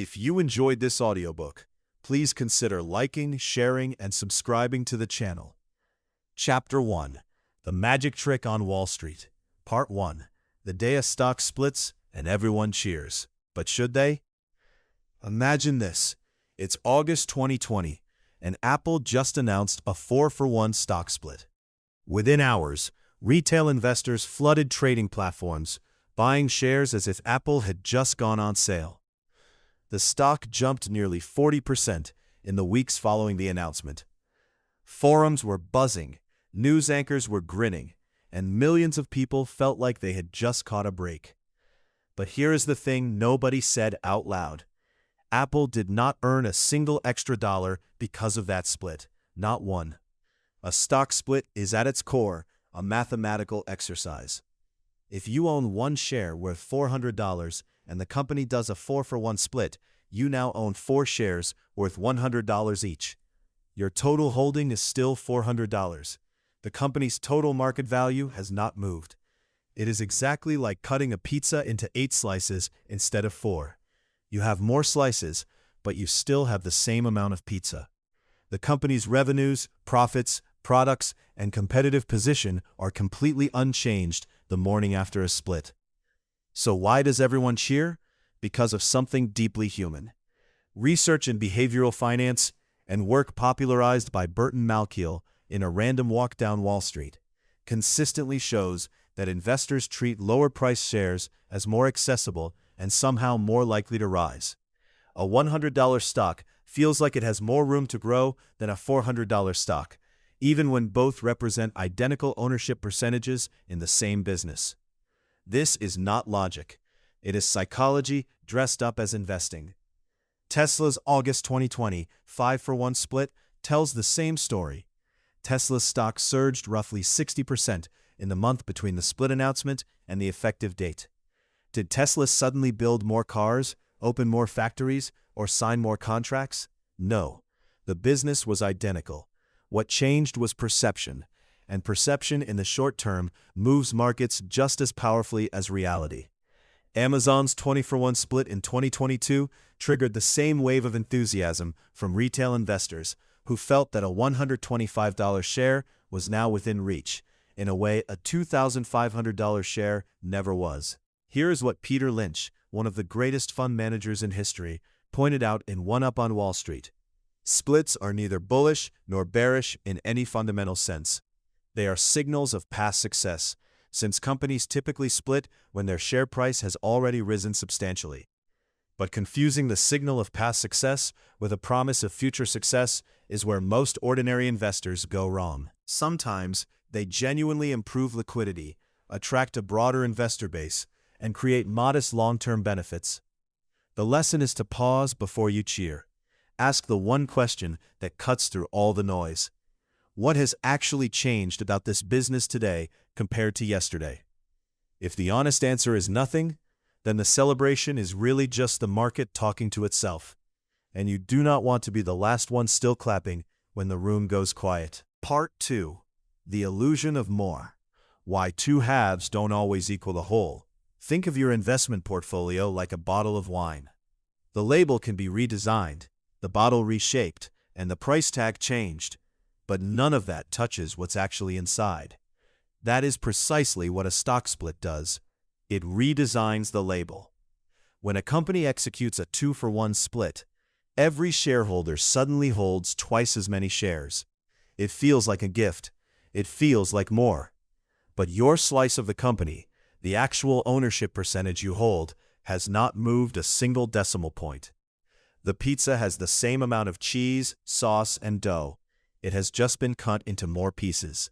If you enjoyed this audiobook, please consider liking, sharing, and subscribing to the channel. Chapter 1: The Magic Trick on Wall Street. Part 1: The day a stock splits and everyone cheers. But should they? Imagine this. It's August 2020, and Apple just announced a 4-for-1 stock split. Within hours, retail investors flooded trading platforms, buying shares as if Apple had just gone on sale. The stock jumped nearly 40% in the weeks following the announcement. Forums were buzzing, news anchors were grinning, and millions of people felt like they had just caught a break. But here is the thing nobody said out loud. Apple did not earn a single extra dollar because of that split, not one. A stock split is at its core a mathematical exercise. If you own one share worth $400 and the company does a 4-for-1 split, you now own 4 shares worth $100 each. Your total holding is still $400. The company's total market value has not moved. It is exactly like cutting a pizza into 8 slices instead of 4. You have more slices, but you still have the same amount of pizza. The company's revenues, profits, products, and competitive position are completely unchanged the morning after a split. So why does everyone cheer? Because of something deeply human. Research in behavioral finance and work popularized by Burton Malkiel in A Random Walk Down Wall Street consistently shows that investors treat lower-priced shares as more accessible and somehow more likely to rise. A $100 stock feels like it has more room to grow than a $400 stock, even when both represent identical ownership percentages in the same business. This is not logic. It is psychology dressed up as investing. Tesla's August 2020 5-for-1 split tells the same story. Tesla's stock surged roughly 60% in the month between the split announcement and the effective date. Did Tesla suddenly build more cars, open more factories, or sign more contracts? No. The business was identical. What changed was perception, and perception in the short term moves markets just as powerfully as reality. Amazon's 20-for-1 split in 2022 triggered the same wave of enthusiasm from retail investors who felt that a $125 share was now within reach, in a way a $2,500 share never was. Here is what Peter Lynch, one of the greatest fund managers in history, pointed out in One Up on Wall Street. Splits are neither bullish nor bearish in any fundamental sense. They are signals of past success, since companies typically split when their share price has already risen substantially. But confusing the signal of past success with a promise of future success is where most ordinary investors go wrong. Sometimes they genuinely improve liquidity, attract a broader investor base, and create modest long-term benefits. The lesson is to pause before you cheer. Ask the one question that cuts through all the noise. What has actually changed about this business today compared to yesterday? If the honest answer is nothing, then the celebration is really just the market talking to itself, and you do not want to be the last one still clapping when the room goes quiet. Part 2: The Illusion of More. Why two halves don't always equal a whole. Think of your investment portfolio like a bottle of wine. The label can be redesigned, the bottle reshaped, and the price tag changed, but none of that touches what's actually inside. That is precisely what a stock split does. It redesigns the label. When a company executes a 2-for-1 split, every shareholder suddenly holds twice as many shares. It feels like a gift. It feels like more. But your slice of the company, the actual ownership percentage you hold, has not moved a single decimal point. The pizza has the same amount of cheese, sauce, and dough. It has just been cut into more pieces.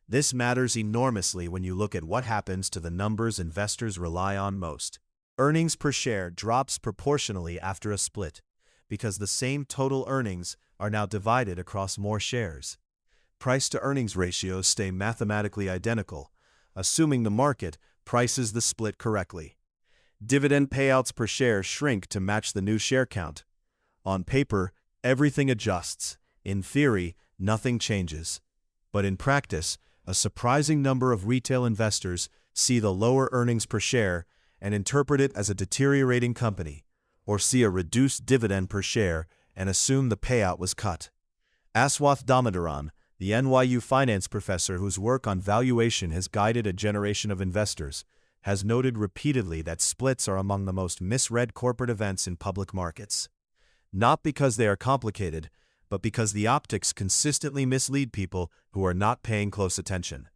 This matters enormously when you look at what happens to the numbers investors rely on most. Earnings per share drops proportionally after a split, because the same total earnings are now divided across more shares. Price-to-earnings ratios stay mathematically identical, assuming the market prices the split correctly. Dividend payouts per share shrink to match the new share count. On paper, everything adjusts. In theory, nothing changes. But in practice, a surprising number of retail investors see the lower earnings per share and interpret it as a deteriorating company, or see a reduced dividend per share and assume the payout was cut. Aswath Damodaran, the NYU finance professor whose work on valuation has guided a generation of investors, has noted repeatedly that splits are among the most misread corporate events in public markets. Not because they are complicated, but because the optics consistently mislead people who are not paying close attention.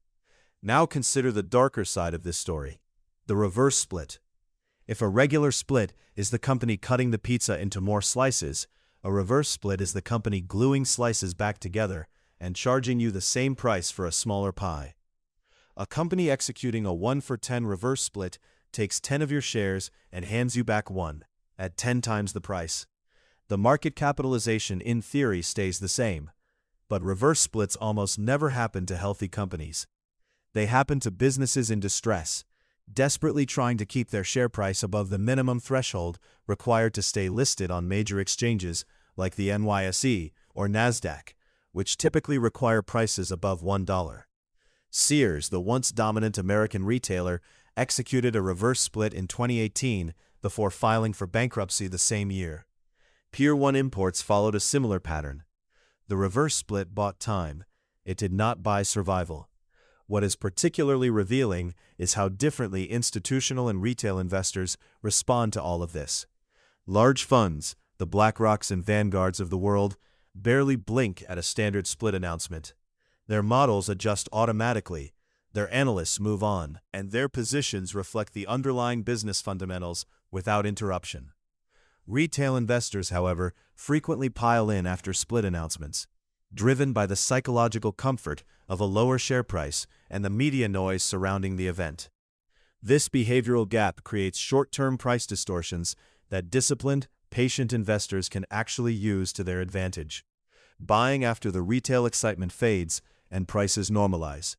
Now consider the darker side of this story, the reverse split. If a regular split is the company cutting the pizza into more slices, a reverse split is the company gluing slices back together and charging you the same price for a smaller pie. A company executing a 1-for-10 reverse split takes 10 of your shares and hands you back 1, at 10 times the price. The market capitalization in theory stays the same, but reverse splits almost never happen to healthy companies. They happen to businesses in distress, desperately trying to keep their share price above the minimum threshold required to stay listed on major exchanges like the NYSE or NASDAQ, which typically require prices above $1. Sears, the once dominant American retailer, executed a reverse split in 2018 before filing for bankruptcy the same year. Pier 1 Imports followed a similar pattern. The reverse split bought time. It did not buy survival. What is particularly revealing is how differently institutional and retail investors respond to all of this. Large funds, the BlackRocks and Vanguards of the world, barely blink at a standard split announcement. Their models adjust automatically, their analysts move on, and their positions reflect the underlying business fundamentals without interruption. Retail investors, however, frequently pile in after split announcements, driven by the psychological comfort of a lower share price and the media noise surrounding the event. This behavioral gap creates short-term price distortions that disciplined, patient investors can actually use to their advantage, buying after the retail excitement fades and prices normalize.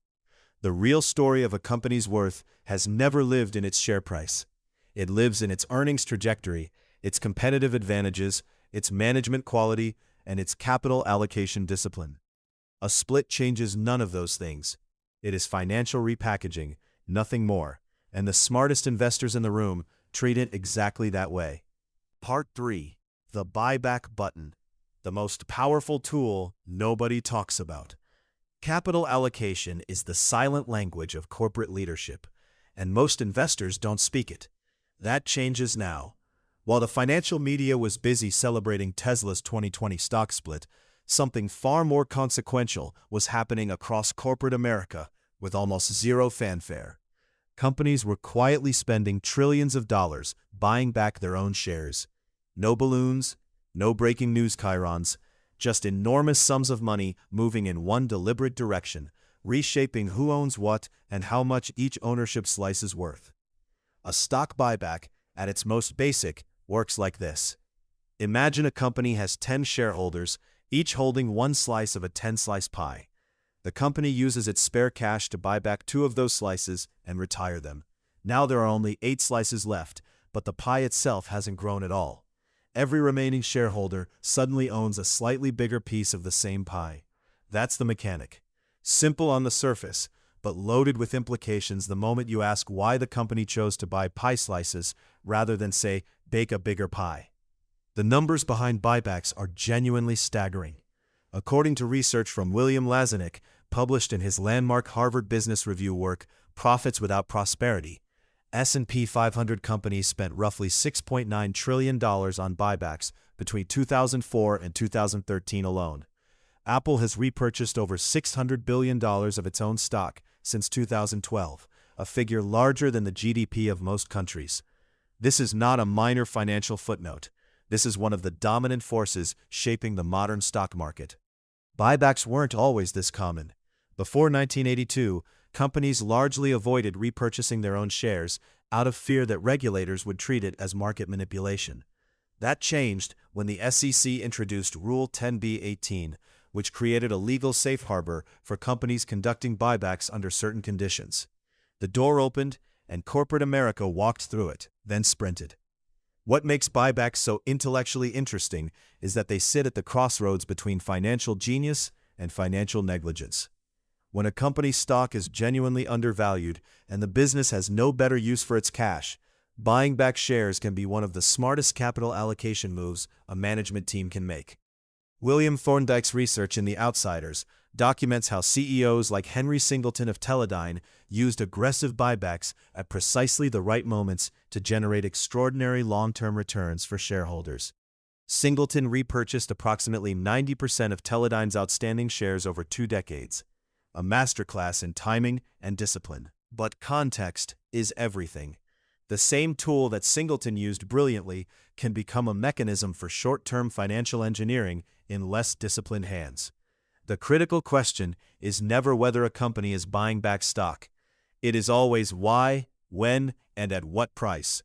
The real story of a company's worth has never lived in its share price. It lives in its earnings trajectory, its competitive advantages, its management quality, and its capital allocation discipline. A split changes none of those things. It is financial repackaging, nothing more, and the smartest investors in the room treat it exactly that way. Part 3. The Buyback Button, the most powerful tool nobody talks about. Capital allocation is the silent language of corporate leadership, and most investors don't speak it. That changes now. While the financial media was busy celebrating Tesla's 2020 stock split, something far more consequential was happening across corporate America with almost zero fanfare. Companies were quietly spending trillions of dollars buying back their own shares. No balloons, no breaking news chyrons, just enormous sums of money moving in one deliberate direction, reshaping who owns what and how much each ownership slice is worth. A stock buyback, at its most basic, works like this. Imagine a company has 10 shareholders, each holding one slice of a 10-slice pie. The company uses its spare cash to buy back 2 of those slices and retire them. Now there are only 8 slices left, but the pie itself hasn't grown at all. Every remaining shareholder suddenly owns a slightly bigger piece of the same pie. That's the mechanic. Simple on the surface, but loaded with implications the moment you ask why the company chose to buy pie slices rather than, say, bake a bigger pie. The numbers behind buybacks are genuinely staggering. According to research from William Lazanick, published in his landmark Harvard Business Review work, Profits Without Prosperity, S&P 500 companies spent roughly $6.9 trillion on buybacks between 2004 and 2013 alone. Apple has repurchased over $600 billion of its own stock since 2012, a figure larger than the GDP of most countries. This is not a minor financial footnote. This is one of the dominant forces shaping the modern stock market. Buybacks weren't always this common. Before 1982, companies largely avoided repurchasing their own shares out of fear that regulators would treat it as market manipulation. That changed when the SEC introduced Rule 10b-18, which created a legal safe harbor for companies conducting buybacks under certain conditions. The door opened, and corporate America walked through it, then sprinted. What makes buybacks so intellectually interesting is that they sit at the crossroads between financial genius and financial negligence. When a company's stock is genuinely undervalued and the business has no better use for its cash, Buying back shares can be one of the smartest capital allocation moves a management team can make. William Thorndike's research in The Outsiders documents how CEOs like Henry Singleton of Teledyne used aggressive buybacks at precisely the right moments to generate extraordinary long-term returns for shareholders. Singleton repurchased approximately 90% of Teledyne's outstanding shares over 2 decades, a masterclass in timing and discipline. But context is everything. The same tool that Singleton used brilliantly can become a mechanism for short-term financial engineering in less disciplined hands. The critical question is never whether a company is buying back stock. It is always why, when, and at what price.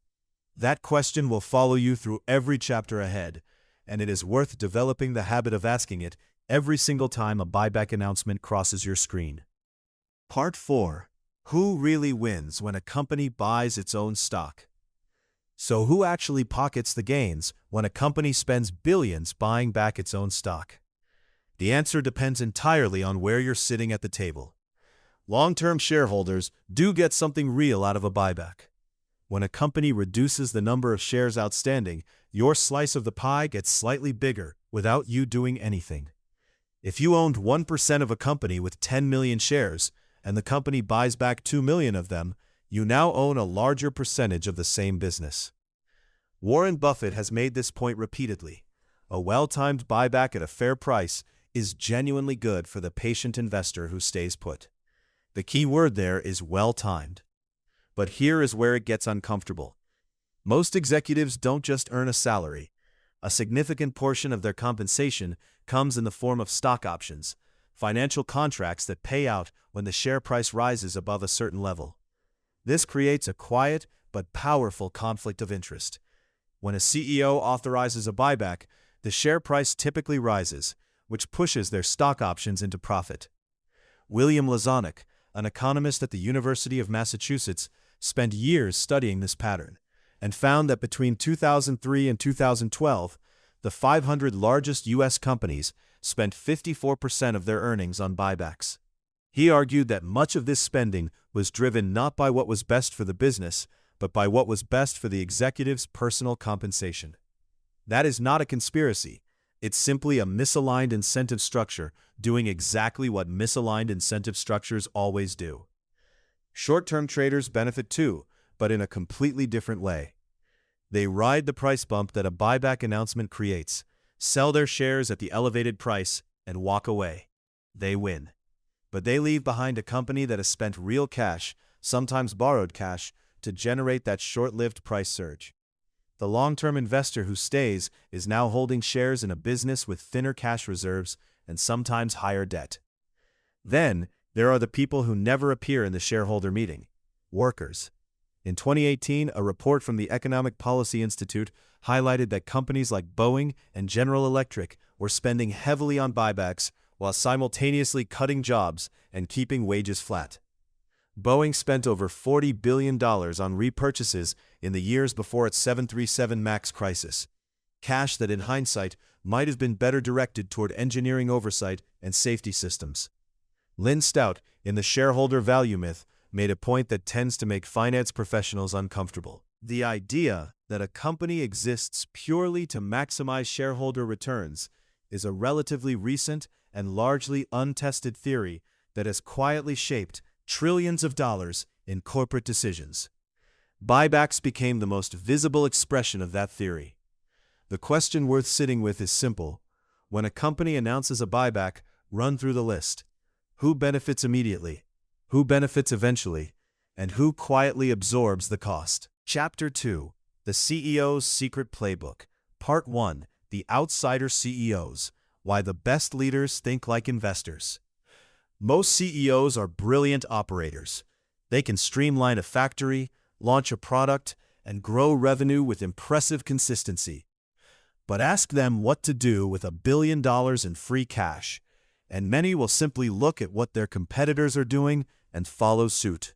That question will follow you through every chapter ahead, and it is worth developing the habit of asking it every single time a buyback announcement crosses your screen. Part 4. Who really wins when a company buys its own stock? So who actually pockets the gains when a company spends billions buying back its own stock? The answer depends entirely on where you're sitting at the table. Long-term shareholders do get something real out of a buyback. When a company reduces the number of shares outstanding, your slice of the pie gets slightly bigger without you doing anything. If you owned 1% of a company with 10 million shares, and the company buys back 2 million of them, you now own a larger percentage of the same business. Warren Buffett has made this point repeatedly. A well-timed buyback at a fair price is genuinely good for the patient investor who stays put. The key word there is well-timed. But here is where it gets uncomfortable. Most executives don't just earn a salary. A significant portion of their compensation comes in the form of stock options, financial contracts that pay out when the share price rises above a certain level. This creates a quiet but powerful conflict of interest. When a CEO authorizes a buyback, the share price typically rises, which pushes their stock options into profit. William Lazonick, an economist at the University of Massachusetts, spent years studying this pattern and found that between 2003 and 2012, the 500 largest U.S. companies spent 54% of their earnings on buybacks. He argued that much of this spending was driven not by what was best for the business, but by what was best for the executive's personal compensation. That is not a conspiracy. It's simply a misaligned incentive structure doing exactly what misaligned incentive structures always do. Short-term traders benefit too, but in a completely different way. They ride the price bump that a buyback announcement creates, sell their shares at the elevated price, and walk away. They win. But they leave behind a company that has spent real cash, sometimes borrowed cash, to generate that short-lived price surge. The long-term investor who stays is now holding shares in a business with thinner cash reserves and sometimes higher debt. Then, there are the people who never appear in the shareholder meeting, workers. In 2018, a report from the Economic Policy Institute highlighted that companies like Boeing and General Electric were spending heavily on buybacks while simultaneously cutting jobs and keeping wages flat. Boeing spent over $40 billion on repurchases in the years before its 737 MAX crisis, cash that in hindsight might have been better directed toward engineering oversight and safety systems. Lynn Stout, in The Shareholder Value Myth, made a point that tends to make finance professionals uncomfortable. The idea that a company exists purely to maximize shareholder returns is a relatively recent and largely untested theory that has quietly shaped trillions of dollars in corporate decisions. Buybacks became the most visible expression of that theory. The question worth sitting with is simple. When a company announces a buyback, run through the list. Who benefits immediately? Who benefits eventually? And who quietly absorbs the cost? Chapter 2. The CEO's Secret Playbook. Part 1. The Outsider CEOs. Why the best leaders think like investors. Most CEOs are brilliant operators. They can streamline a factory, launch a product, and grow revenue with impressive consistency. But ask them what to do with $1 billion in free cash, and many will simply look at what their competitors are doing and follow suit.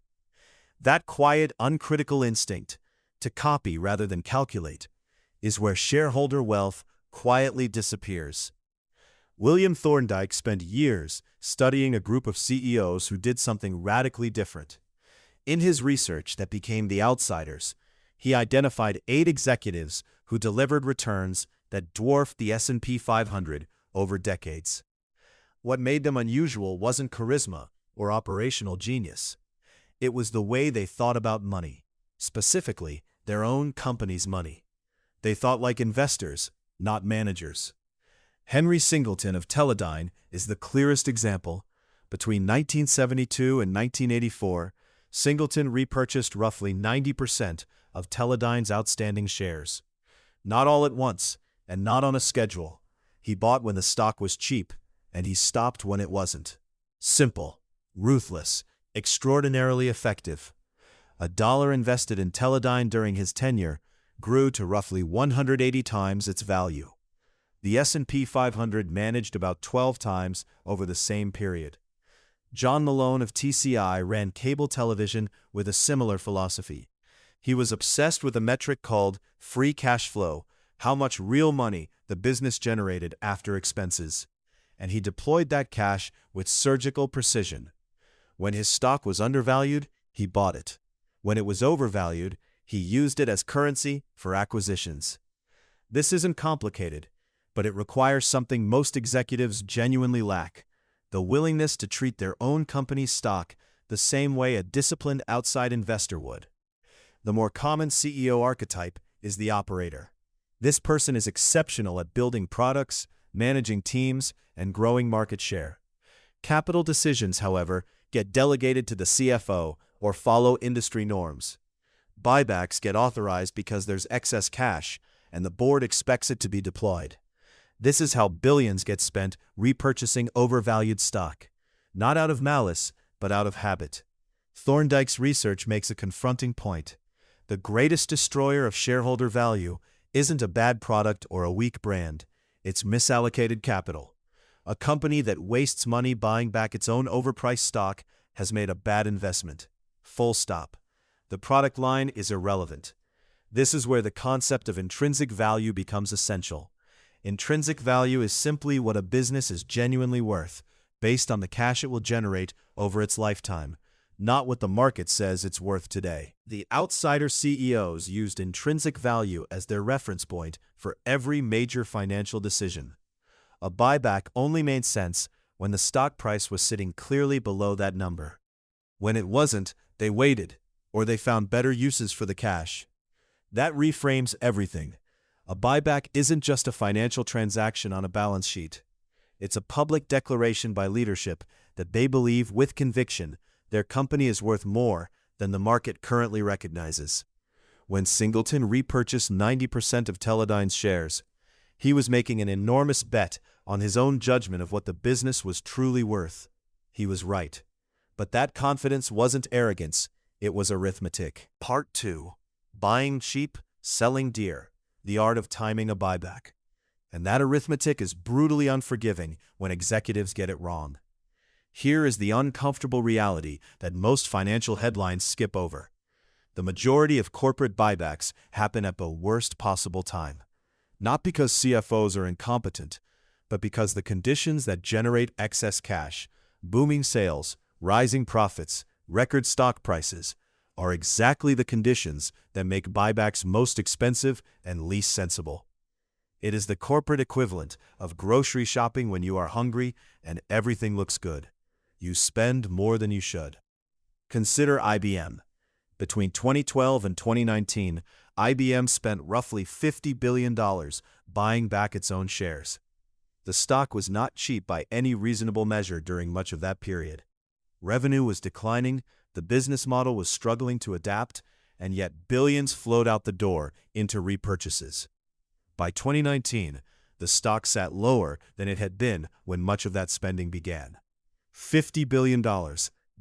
That quiet, uncritical instinct, to copy rather than calculate, is where shareholder wealth quietly disappears. William Thorndike spent years studying a group of CEOs who did something radically different. In his research that became The Outsiders, he identified 8 executives who delivered returns that dwarfed the S&P 500 over decades. What made them unusual wasn't charisma or operational genius. It was the way they thought about money, specifically their own company's money. They thought like investors, not managers. Henry Singleton of Teledyne is the clearest example. Between 1972 and 1984, Singleton repurchased roughly 90% of Teledyne's outstanding shares. Not all at once, and not on a schedule. He bought when the stock was cheap, and he stopped when it wasn't. Simple, ruthless, extraordinarily effective. A dollar invested in Teledyne during his tenure grew to roughly 180 times its value. The S&P 500 managed about 12 times over the same period. John Malone of TCI ran cable television with a similar philosophy. He was obsessed with a metric called free cash flow, how much real money the business generated after expenses. And he deployed that cash with surgical precision. When his stock was undervalued, he bought it. When it was overvalued, he used it as currency for acquisitions. This isn't complicated, but it requires something most executives genuinely lack: the willingness to treat their own company's stock the same way a disciplined outside investor would. The more common CEO archetype is the operator. This person is exceptional at building products, managing teams, and growing market share. Capital decisions, however, get delegated to the CFO or follow industry norms. Buybacks get authorized because there's excess cash, and the board expects it to be deployed. This is how billions get spent repurchasing overvalued stock, not out of malice, but out of habit. Thorndike's research makes a confronting point. The greatest destroyer of shareholder value isn't a bad product or a weak brand, it's misallocated capital. A company that wastes money buying back its own overpriced stock has made a bad investment. Full stop. The product line is irrelevant. This is where the concept of intrinsic value becomes essential. Intrinsic value is simply what a business is genuinely worth, based on the cash it will generate over its lifetime, not what the market says it's worth today. The outsider CEOs used intrinsic value as their reference point for every major financial decision. A buyback only made sense when the stock price was sitting clearly below that number. When it wasn't, they waited, or they found better uses for the cash. That reframes everything. A buyback isn't just a financial transaction on a balance sheet. It's a public declaration by leadership that they believe with conviction their company is worth more than the market currently recognizes. When Singleton repurchased 90% of Teledyne's shares, he was making an enormous bet on his own judgment of what the business was truly worth. He was right. But that confidence wasn't arrogance, it was arithmetic. Part 2. Buying cheap, selling dear. The art of timing a buyback. And that arithmetic is brutally unforgiving when executives get it wrong. Here is the uncomfortable reality that most financial headlines skip over. The majority of corporate buybacks happen at the worst possible time. Not because CFOs are incompetent, but because the conditions that generate excess cash, booming sales, rising profits, record stock prices, are exactly the conditions that make buybacks most expensive and least sensible. It is the corporate equivalent of grocery shopping when you are hungry and everything looks good. You spend more than you should. Consider IBM. Between 2012 and 2019, IBM spent roughly $50 billion buying back its own shares. The stock was not cheap by any reasonable measure during much of that period. Revenue was declining, the business model was struggling to adapt, and yet billions flowed out the door into repurchases. By 2019, the stock sat lower than it had been when much of that spending began. $50 billion,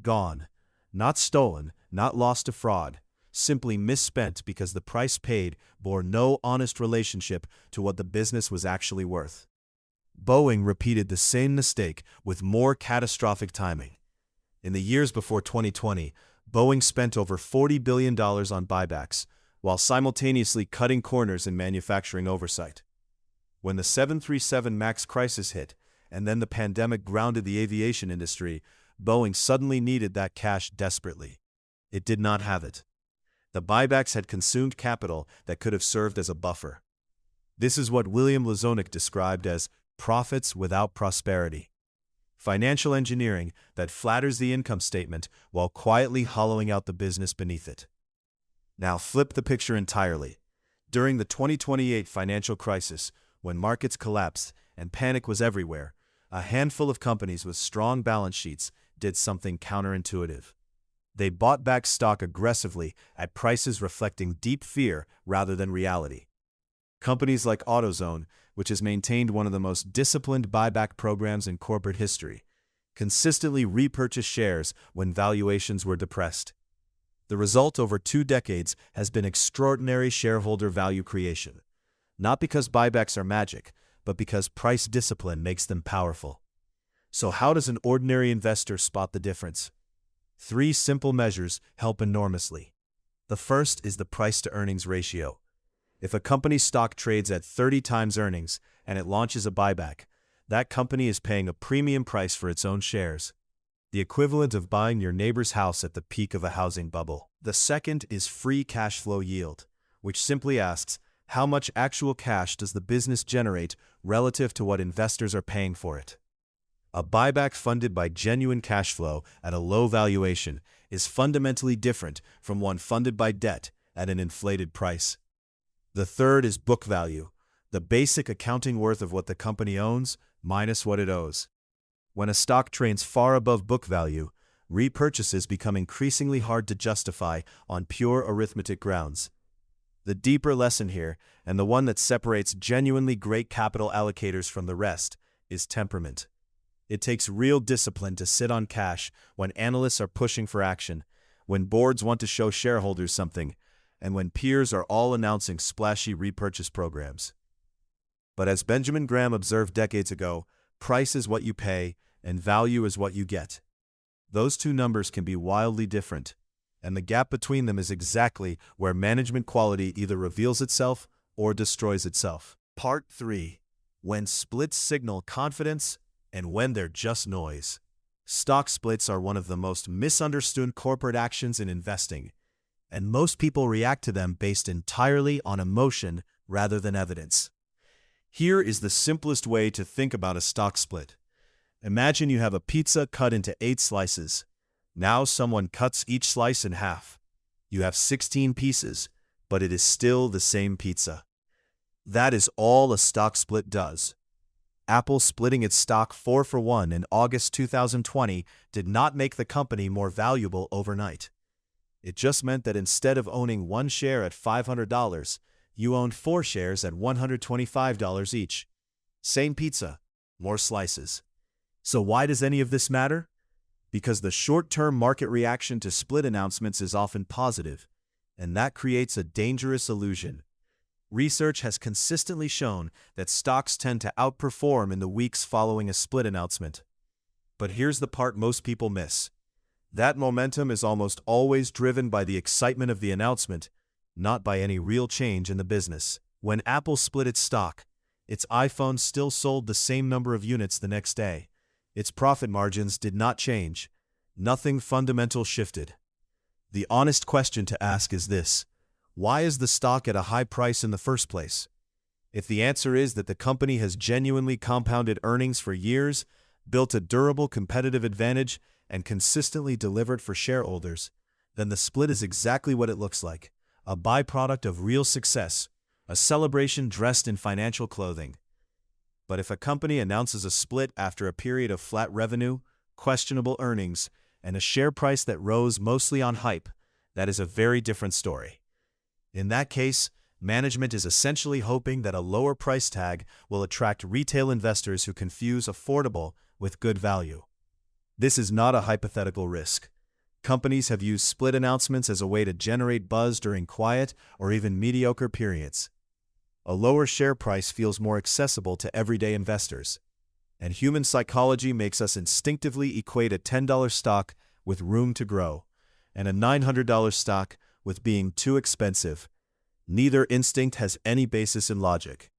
gone. Not stolen, not lost to fraud, simply misspent because the price paid bore no honest relationship to what the business was actually worth. Boeing repeated the same mistake with more catastrophic timing. In the years before 2020, Boeing spent over $40 billion on buybacks, while simultaneously cutting corners in manufacturing oversight. When the 737 MAX crisis hit, and then the pandemic grounded the aviation industry, Boeing suddenly needed that cash desperately. It did not have it. The buybacks had consumed capital that could have served as a buffer. This is what William Lazonik described as profits without prosperity. Financial engineering that flatters the income statement while quietly hollowing out the business beneath it. Now flip the picture entirely. During the 2028 financial crisis, when markets collapsed and panic was everywhere, a handful of companies with strong balance sheets did something counterintuitive. They bought back stock aggressively at prices reflecting deep fear rather than reality. Companies like AutoZone, which has maintained one of the most disciplined buyback programs in corporate history, consistently repurchased shares when valuations were depressed. The result over 2 decades has been extraordinary shareholder value creation, not because buybacks are magic, but because price discipline makes them powerful. So how does an ordinary investor spot the difference? 3 simple measures help enormously. The first is the price-to-earnings ratio. If a company's stock trades at 30 times earnings and it launches a buyback, that company is paying a premium price for its own shares, the equivalent of buying your neighbor's house at the peak of a housing bubble. The second is free cash flow yield, which simply asks, how much actual cash does the business generate relative to what investors are paying for it? A buyback funded by genuine cash flow at a low valuation is fundamentally different from one funded by debt at an inflated price. The third is book value, the basic accounting worth of what the company owns minus what it owes. When a stock trades far above book value, repurchases become increasingly hard to justify on pure arithmetic grounds. The deeper lesson here, and the one that separates genuinely great capital allocators from the rest, is temperament. It takes real discipline to sit on cash when analysts are pushing for action, when boards want to show shareholders something, and when peers are all announcing splashy repurchase programs. But as Benjamin Graham observed decades ago, price is what you pay, and value is what you get. Those two numbers can be wildly different, and the gap between them is exactly where management quality either reveals itself or destroys itself. Part 3. When splits signal confidence and when they're just noise. Stock splits are one of the most misunderstood corporate actions in investing, and most people react to them based entirely on emotion rather than evidence. Here is the simplest way to think about a stock split. Imagine you have a pizza cut into 8 slices. Now someone cuts each slice in half. You have 16 pieces, but it is still the same pizza. That is all a stock split does. Apple splitting its stock 4-for-1 in August 2020 did not make the company more valuable overnight. It just meant that instead of owning 1 share at $500, you owned 4 shares at $125 each. Same pizza, more slices. So why does any of this matter? Because the short-term market reaction to split announcements is often positive, and that creates a dangerous illusion. Research has consistently shown that stocks tend to outperform in the weeks following a split announcement. But here's the part most people miss. That momentum is almost always driven by the excitement of the announcement, not by any real change in the business. When Apple split its stock, its iPhone still sold the same number of units the next day. Its profit margins did not change. Nothing fundamental shifted. The honest question to ask is this: why is the stock at a high price in the first place? If the answer is that the company has genuinely compounded earnings for years, built a durable competitive advantage, and consistently delivered for shareholders, then the split is exactly what it looks like: a byproduct of real success, a celebration dressed in financial clothing. But if a company announces a split after a period of flat revenue, questionable earnings, and a share price that rose mostly on hype, that is a very different story. In that case, management is essentially hoping that a lower price tag will attract retail investors who confuse affordable with good value. This is not a hypothetical risk. Companies have used split announcements as a way to generate buzz during quiet or even mediocre periods. A lower share price feels more accessible to everyday investors, and human psychology makes us instinctively equate a $10 stock with room to grow, and a $900 stock with being too expensive. Neither instinct has any basis in logic.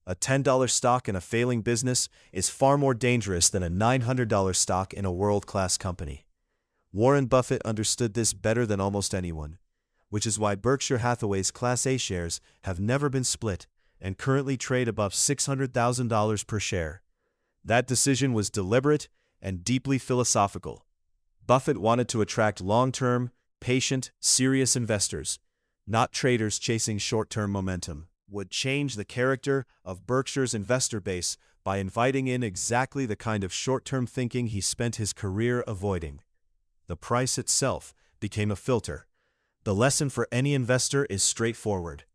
A $10 stock in a failing business is far more dangerous than a $900 stock in a world-class company. Warren Buffett understood this better than almost anyone. which is why Berkshire Hathaway's Class A shares have never been split and currently trade above $600,000 per share. That decision was deliberate and deeply philosophical. Buffett wanted to attract long-term, patient, serious investors, not traders chasing short-term momentum. Would change the character of Berkshire's investor base by inviting in exactly the kind of short-term thinking he spent his career avoiding. The price itself became a filter. The lesson for any investor is straightforward.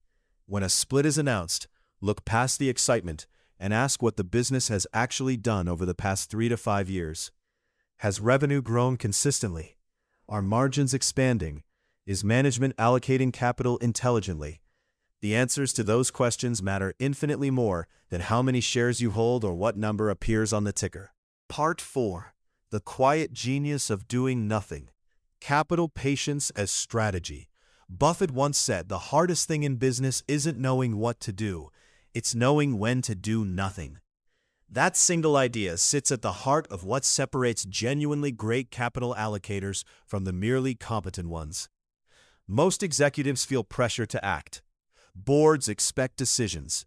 When a split is announced, look past the excitement and ask what the business has actually done over the past 3 to 5 years. Has revenue grown consistently? Are margins expanding? Is management allocating capital intelligently? The answers to those questions matter infinitely more than how many shares you hold or what number appears on the ticker. Part 4. The quiet genius of doing nothing. Capital patience as strategy. Buffett once said the hardest thing in business isn't knowing what to do, it's knowing when to do nothing. That single idea sits at the heart of what separates genuinely great capital allocators from the merely competent ones. Most executives feel pressure to act. Boards expect decisions.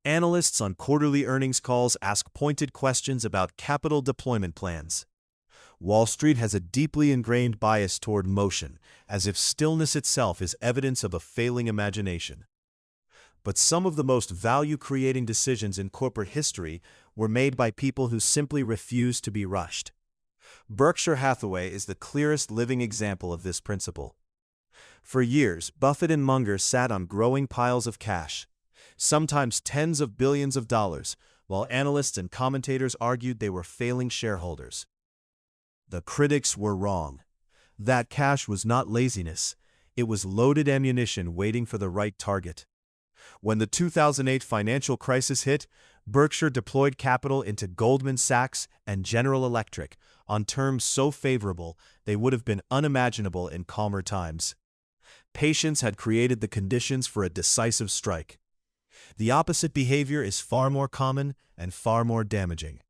Analysts on quarterly earnings calls ask pointed questions about capital deployment plans. Wall Street has a deeply ingrained bias toward motion, as if stillness itself is evidence of a failing imagination. But some of the most value-creating decisions in corporate history were made by people who simply refused to be rushed. Berkshire Hathaway is the clearest living example of this principle. For years, Buffett and Munger sat on growing piles of cash, sometimes tens of billions of dollars, while analysts and commentators argued they were failing shareholders. The critics were wrong. That cash was not laziness. It was loaded ammunition waiting for the right target. When the 2008 financial crisis hit, Berkshire deployed capital into Goldman Sachs and General Electric on terms so favorable they would have been unimaginable in calmer times. Patience had created the conditions for a decisive strike. The opposite behavior is far more common and far more damaging.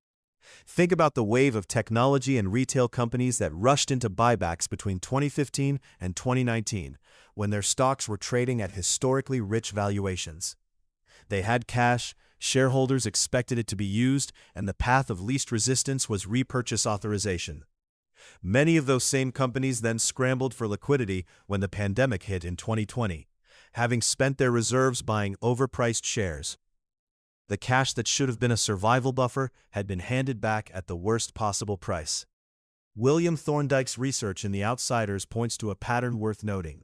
Think about the wave of technology and retail companies that rushed into buybacks between 2015 and 2019, when their stocks were trading at historically rich valuations. They had cash, shareholders expected it to be used, and the path of least resistance was repurchase authorization. Many of those same companies then scrambled for liquidity when the pandemic hit in 2020, having spent their reserves buying overpriced shares. The cash that should have been a survival buffer had been handed back at the worst possible price. William Thorndike's research in The Outsiders points to a pattern worth noting.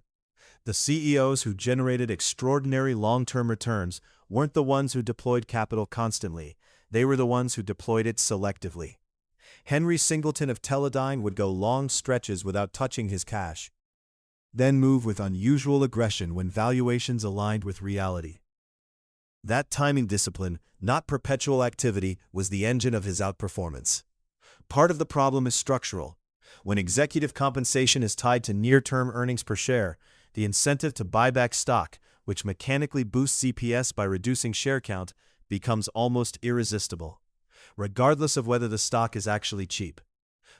The CEOs who generated extraordinary long-term returns weren't the ones who deployed capital constantly, they were the ones who deployed it selectively. Henry Singleton of Teledyne would go long stretches without touching his cash, then move with unusual aggression when valuations aligned with reality. That timing discipline, not perpetual activity, was the engine of his outperformance. Part of the problem is structural. When executive compensation is tied to near-term earnings per share, the incentive to buy back stock, which mechanically boosts EPS by reducing share count, becomes almost irresistible, regardless of whether the stock is actually cheap.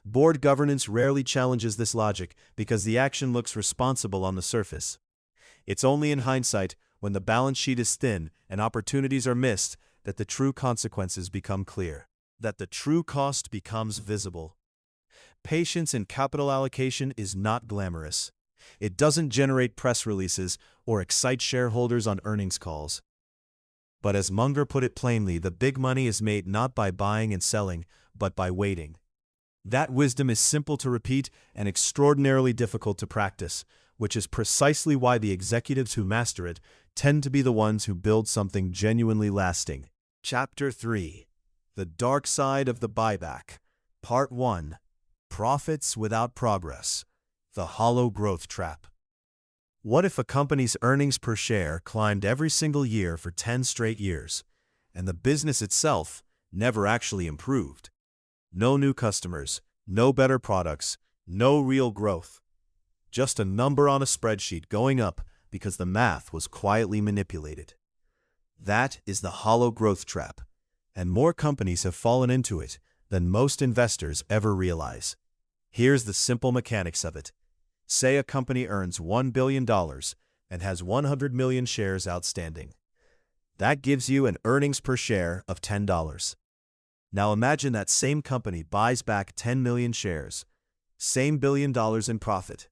Board governance rarely challenges this logic because the action looks responsible on the surface. It's only in hindsight, when the balance sheet is thin and opportunities are missed, that the true consequences become clear, that the true cost becomes visible. Patience in capital allocation is not glamorous. It doesn't generate press releases or excite shareholders on earnings calls. But as Munger put it plainly, the big money is made not by buying and selling, but by waiting. That wisdom is simple to repeat and extraordinarily difficult to practice, which is precisely why the executives who master it tend to be the ones who build something genuinely lasting. Chapter 3. The Dark Side of the Buyback. Part 1. Profits without progress. The Hollow Growth Trap. What if a company's earnings per share climbed every single year for 10 straight years, and the business itself never actually improved? No new customers, no better products, no real growth. Just a number on a spreadsheet going up because the math was quietly manipulated. That is the hollow growth trap, and more companies have fallen into it than most investors ever realize. Here's the simple mechanics of it. Say a company earns $1 billion and has 100 million shares outstanding. That gives you an earnings per share of $10. Now imagine that same company buys back 10 million shares, same $1 billion in profit.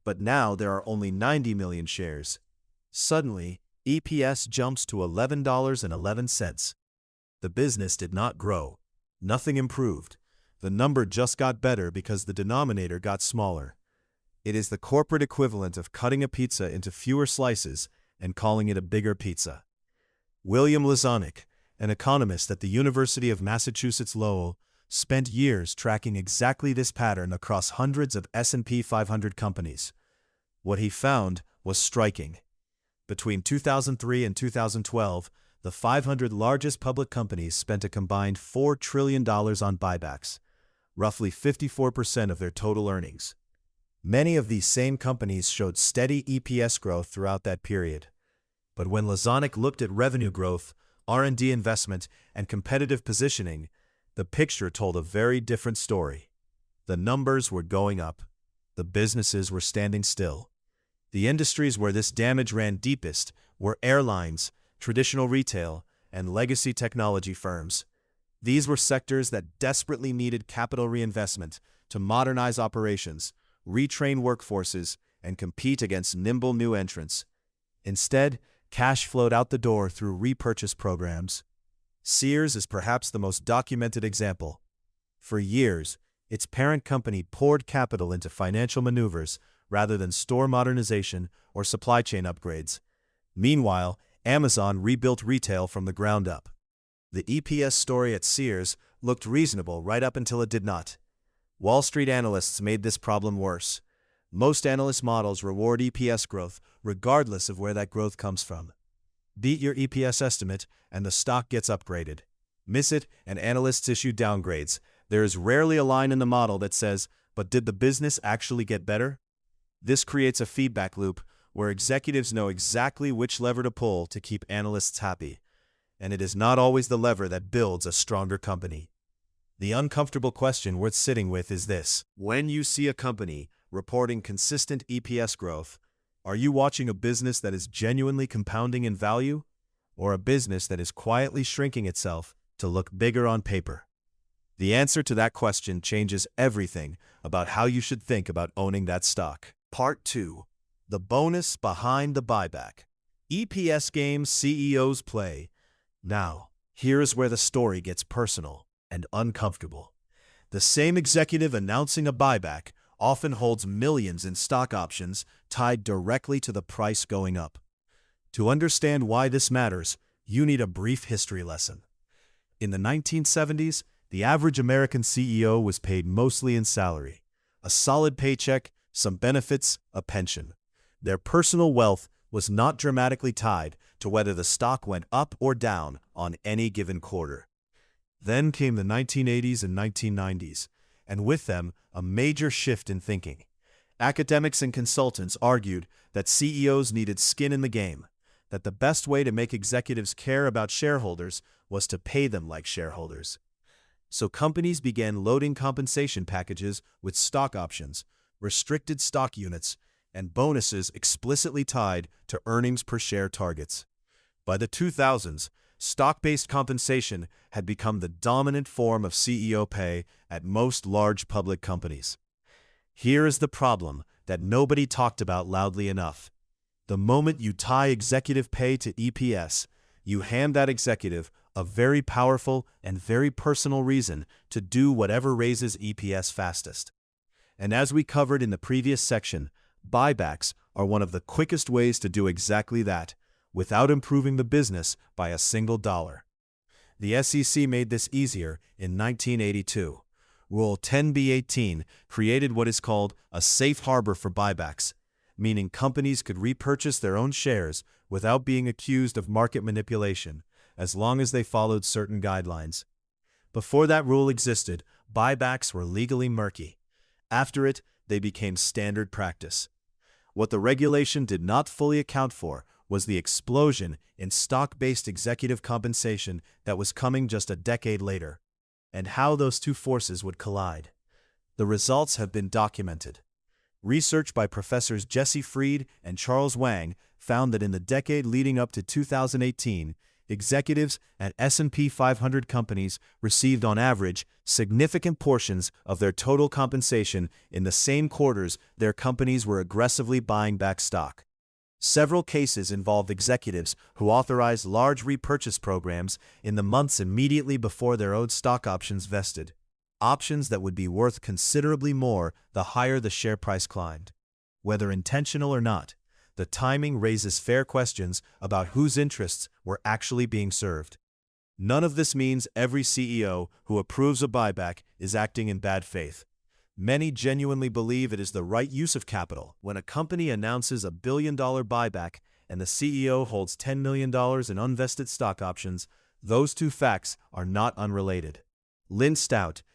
But now there are only 90 million shares. Suddenly, EPS jumps to $11.11. The business did not grow. Nothing improved. The number just got better because the denominator got smaller. It is the corporate equivalent of cutting a pizza into fewer slices and calling it a bigger pizza. William Lazonick, an economist at the University of Massachusetts Lowell, spent years tracking exactly this pattern across hundreds of S&P 500 companies. What he found was striking. Between 2003 and 2012, the 500 largest public companies spent a combined $4 trillion on buybacks, roughly 54% of their total earnings. Many of these same companies showed steady EPS growth throughout that period. But when Lazonick looked at revenue growth, R&D investment, and competitive positioning, the picture told a very different story. The numbers were going up. The businesses were standing still. The industries where this damage ran deepest were airlines, traditional retail, and legacy technology firms. These were sectors that desperately needed capital reinvestment to modernize operations, retrain workforces, and compete against nimble new entrants. Instead, cash flowed out the door through repurchase programs. Sears is perhaps the most documented example. For years, its parent company poured capital into financial maneuvers rather than store modernization or supply chain upgrades. Meanwhile, Amazon rebuilt retail from the ground up. The EPS story at Sears looked reasonable right up until it did not. Wall Street analysts made this problem worse. Most analyst models reward EPS growth regardless of where that growth comes from. Beat your EPS estimate and the stock gets upgraded. Miss it and analysts issue downgrades. There is rarely a line in the model that says, "But did the business actually get better?" This creates a feedback loop where executives know exactly which lever to pull to keep analysts happy. And it is not always the lever that builds a stronger company. The uncomfortable question worth sitting with is this: when you see a company reporting consistent EPS growth, are you watching a business that is genuinely compounding in value, or a business that is quietly shrinking itself to look bigger on paper? The answer to that question changes everything about how you should think about owning that stock. Part 2. The bonus behind the buyback. EPS games CEOs play. Now, here's where the story gets personal and uncomfortable. The same executive announcing a buyback often holds millions in stock options tied directly to the price going up. To understand why this matters, you need a brief history lesson. In the 1970s, the average American CEO was paid mostly in salary, a solid paycheck, some benefits, a pension. Their personal wealth was not dramatically tied to whether the stock went up or down on any given quarter. Then came the 1980s and 1990s, and with them, a major shift in thinking. Academics and consultants argued that CEOs needed skin in the game, that the best way to make executives care about shareholders was to pay them like shareholders. So companies began loading compensation packages with stock options, restricted stock units, and bonuses explicitly tied to earnings per share targets. By the 2000s, stock-based compensation had become the dominant form of CEO pay at most large public companies. Here is the problem that nobody talked about loudly enough. The moment you tie executive pay to EPS, you hand that executive a very powerful and very personal reason to do whatever raises EPS fastest. And as we covered in the previous section, buybacks are one of the quickest ways to do exactly that, without improving the business by a single dollar. The SEC made this easier in 1982. Rule 10b-18 created what is called a safe harbor for buybacks, meaning companies could repurchase their own shares without being accused of market manipulation, as long as they followed certain guidelines. Before that rule existed, buybacks were legally murky. After it, they became standard practice. What the regulation did not fully account for was the explosion in stock-based executive compensation that was coming just a decade later, and how those two forces would collide. The results have been documented. Research by Professors Jesse Fried and Charles Wang found that in the decade leading up to 2018, executives at S&P 500 companies received on average significant portions of their total compensation in the same quarters their companies were aggressively buying back stock. Several cases involved executives who authorized large repurchase programs in the months immediately before their owed stock options vested. Options that would be worth considerably more the higher the share price climbed. Whether intentional or not, the timing raises fair questions about whose interests were actually being served. None of this means every CEO who approves a buyback is acting in bad faith. Many genuinely believe it is the right use of capital. When a company announces a billion-dollar buyback and the CEO holds $10 million in unvested stock options, those two facts are not unrelated. Lynch,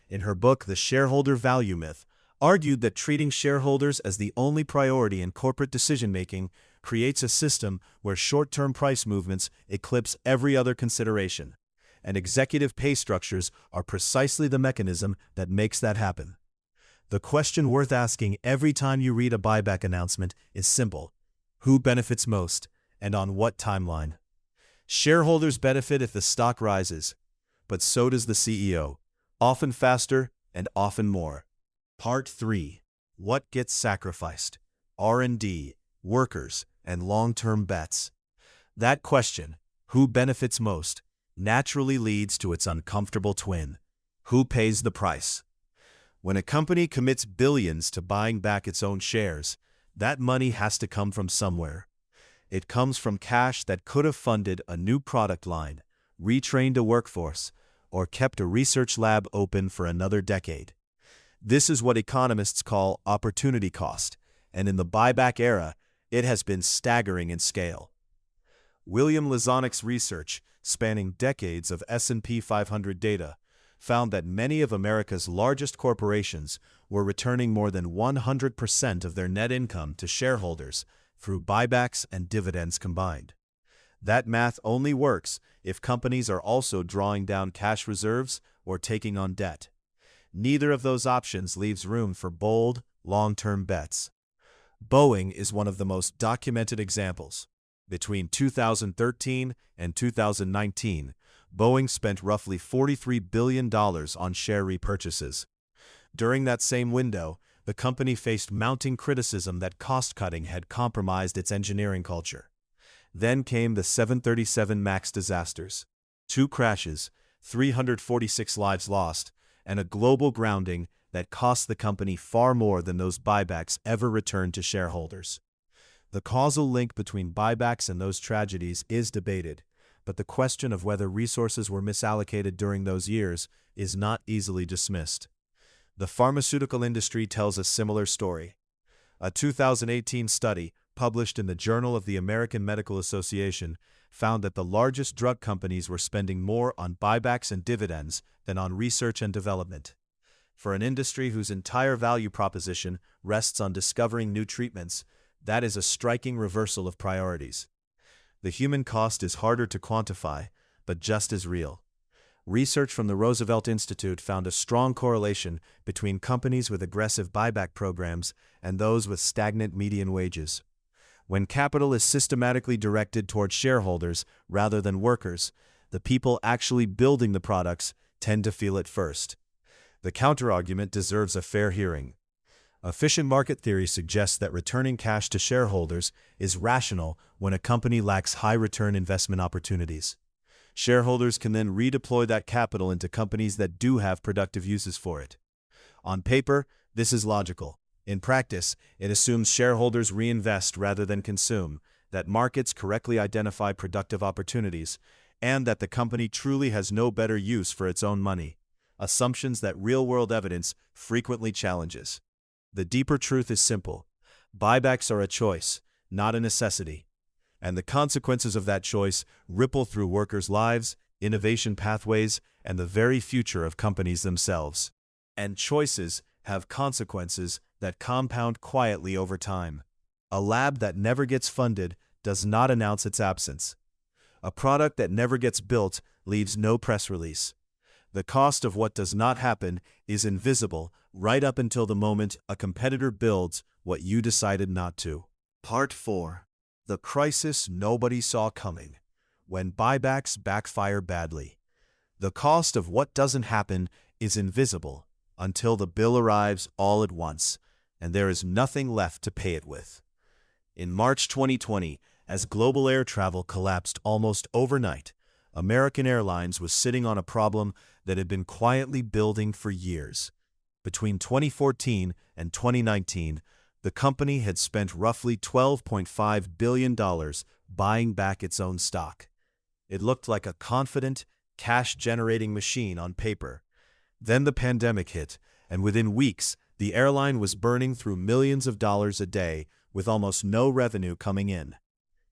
in her book The Shareholder Value Myth, argued that treating shareholders as the only priority in corporate decision-making creates a system where short-term price movements eclipse every other consideration, and executive pay structures are precisely the mechanism that makes that happen. The question worth asking every time you read a buyback announcement is simple: who benefits most, and on what timeline? Shareholders benefit if the stock rises, but so does the CEO, often faster and often more. Part 3. What gets sacrificed? R&D, workers, and long-term bets. That question, who benefits most, naturally leads to its uncomfortable twin: who pays the price? When a company commits billions to buying back its own shares, that money has to come from somewhere. It comes from cash that could have funded a new product line, retrained a workforce, or kept a research lab open for another decade. This is what economists call opportunity cost, and in the buyback era, it has been staggering in scale. William Lazanik's research, spanning decades of S&P 500 data, found that many of America's largest corporations were returning more than 100% of their net income to shareholders through buybacks and dividends combined. That math only works if companies are also drawing down cash reserves or taking on debt. Neither of those options leaves room for bold, long-term bets. Boeing is one of the most documented examples. Between 2013 and 2019, Boeing spent roughly $43 billion on share repurchases. During that same window, the company faced mounting criticism that cost-cutting had compromised its engineering culture. Then came the 737 MAX disasters. 2 crashes, 346 lives lost, and a global grounding that cost the company far more than those buybacks ever returned to shareholders. The causal link between buybacks and those tragedies is debated, but the question of whether resources were misallocated during those years is not easily dismissed. The pharmaceutical industry tells a similar story. A 2018 study, published in the Journal of the American Medical Association, found that the largest drug companies were spending more on buybacks and dividends than on research and development. For an industry whose entire value proposition rests on discovering new treatments, that is a striking reversal of priorities. The human cost is harder to quantify, but just as real. Research from the Roosevelt Institute found a strong correlation between companies with aggressive buyback programs and those with stagnant median wages. When capital is systematically directed toward shareholders rather than workers, the people actually building the products tend to feel it first. The counterargument deserves a fair hearing. Efficient market theory suggests that returning cash to shareholders is rational when a company lacks high-return investment opportunities. Shareholders can then redeploy that capital into companies that do have productive uses for it. On paper, this is logical. In practice, it assumes shareholders reinvest rather than consume, that markets correctly identify productive opportunities, and that the company truly has no better use for its own money, assumptions that real-world evidence frequently challenges. The deeper truth is simple. Buybacks are a choice, not a necessity. And the consequences of that choice ripple through workers' lives, innovation pathways, and the very future of companies themselves. And choices have consequences that compound quietly over time. A lab that never gets funded does not announce its absence. A product that never gets built leaves no press release. The cost of what does not happen is invisible right up until the moment a competitor builds what you decided not to. Part 4. The crisis nobody saw coming. When buybacks backfire badly. The cost of what doesn't happen is invisible until the bill arrives all at once, and there is nothing left to pay it with. In March 2020, as global air travel collapsed almost overnight, American Airlines was sitting on a problem that had been quietly building for years. Between 2014 and 2019, the company had spent roughly $12.5 billion buying back its own stock. It looked like a confident, cash-generating machine on paper. Then the pandemic hit, and within weeks, the airline was burning through millions of dollars a day with almost no revenue coming in.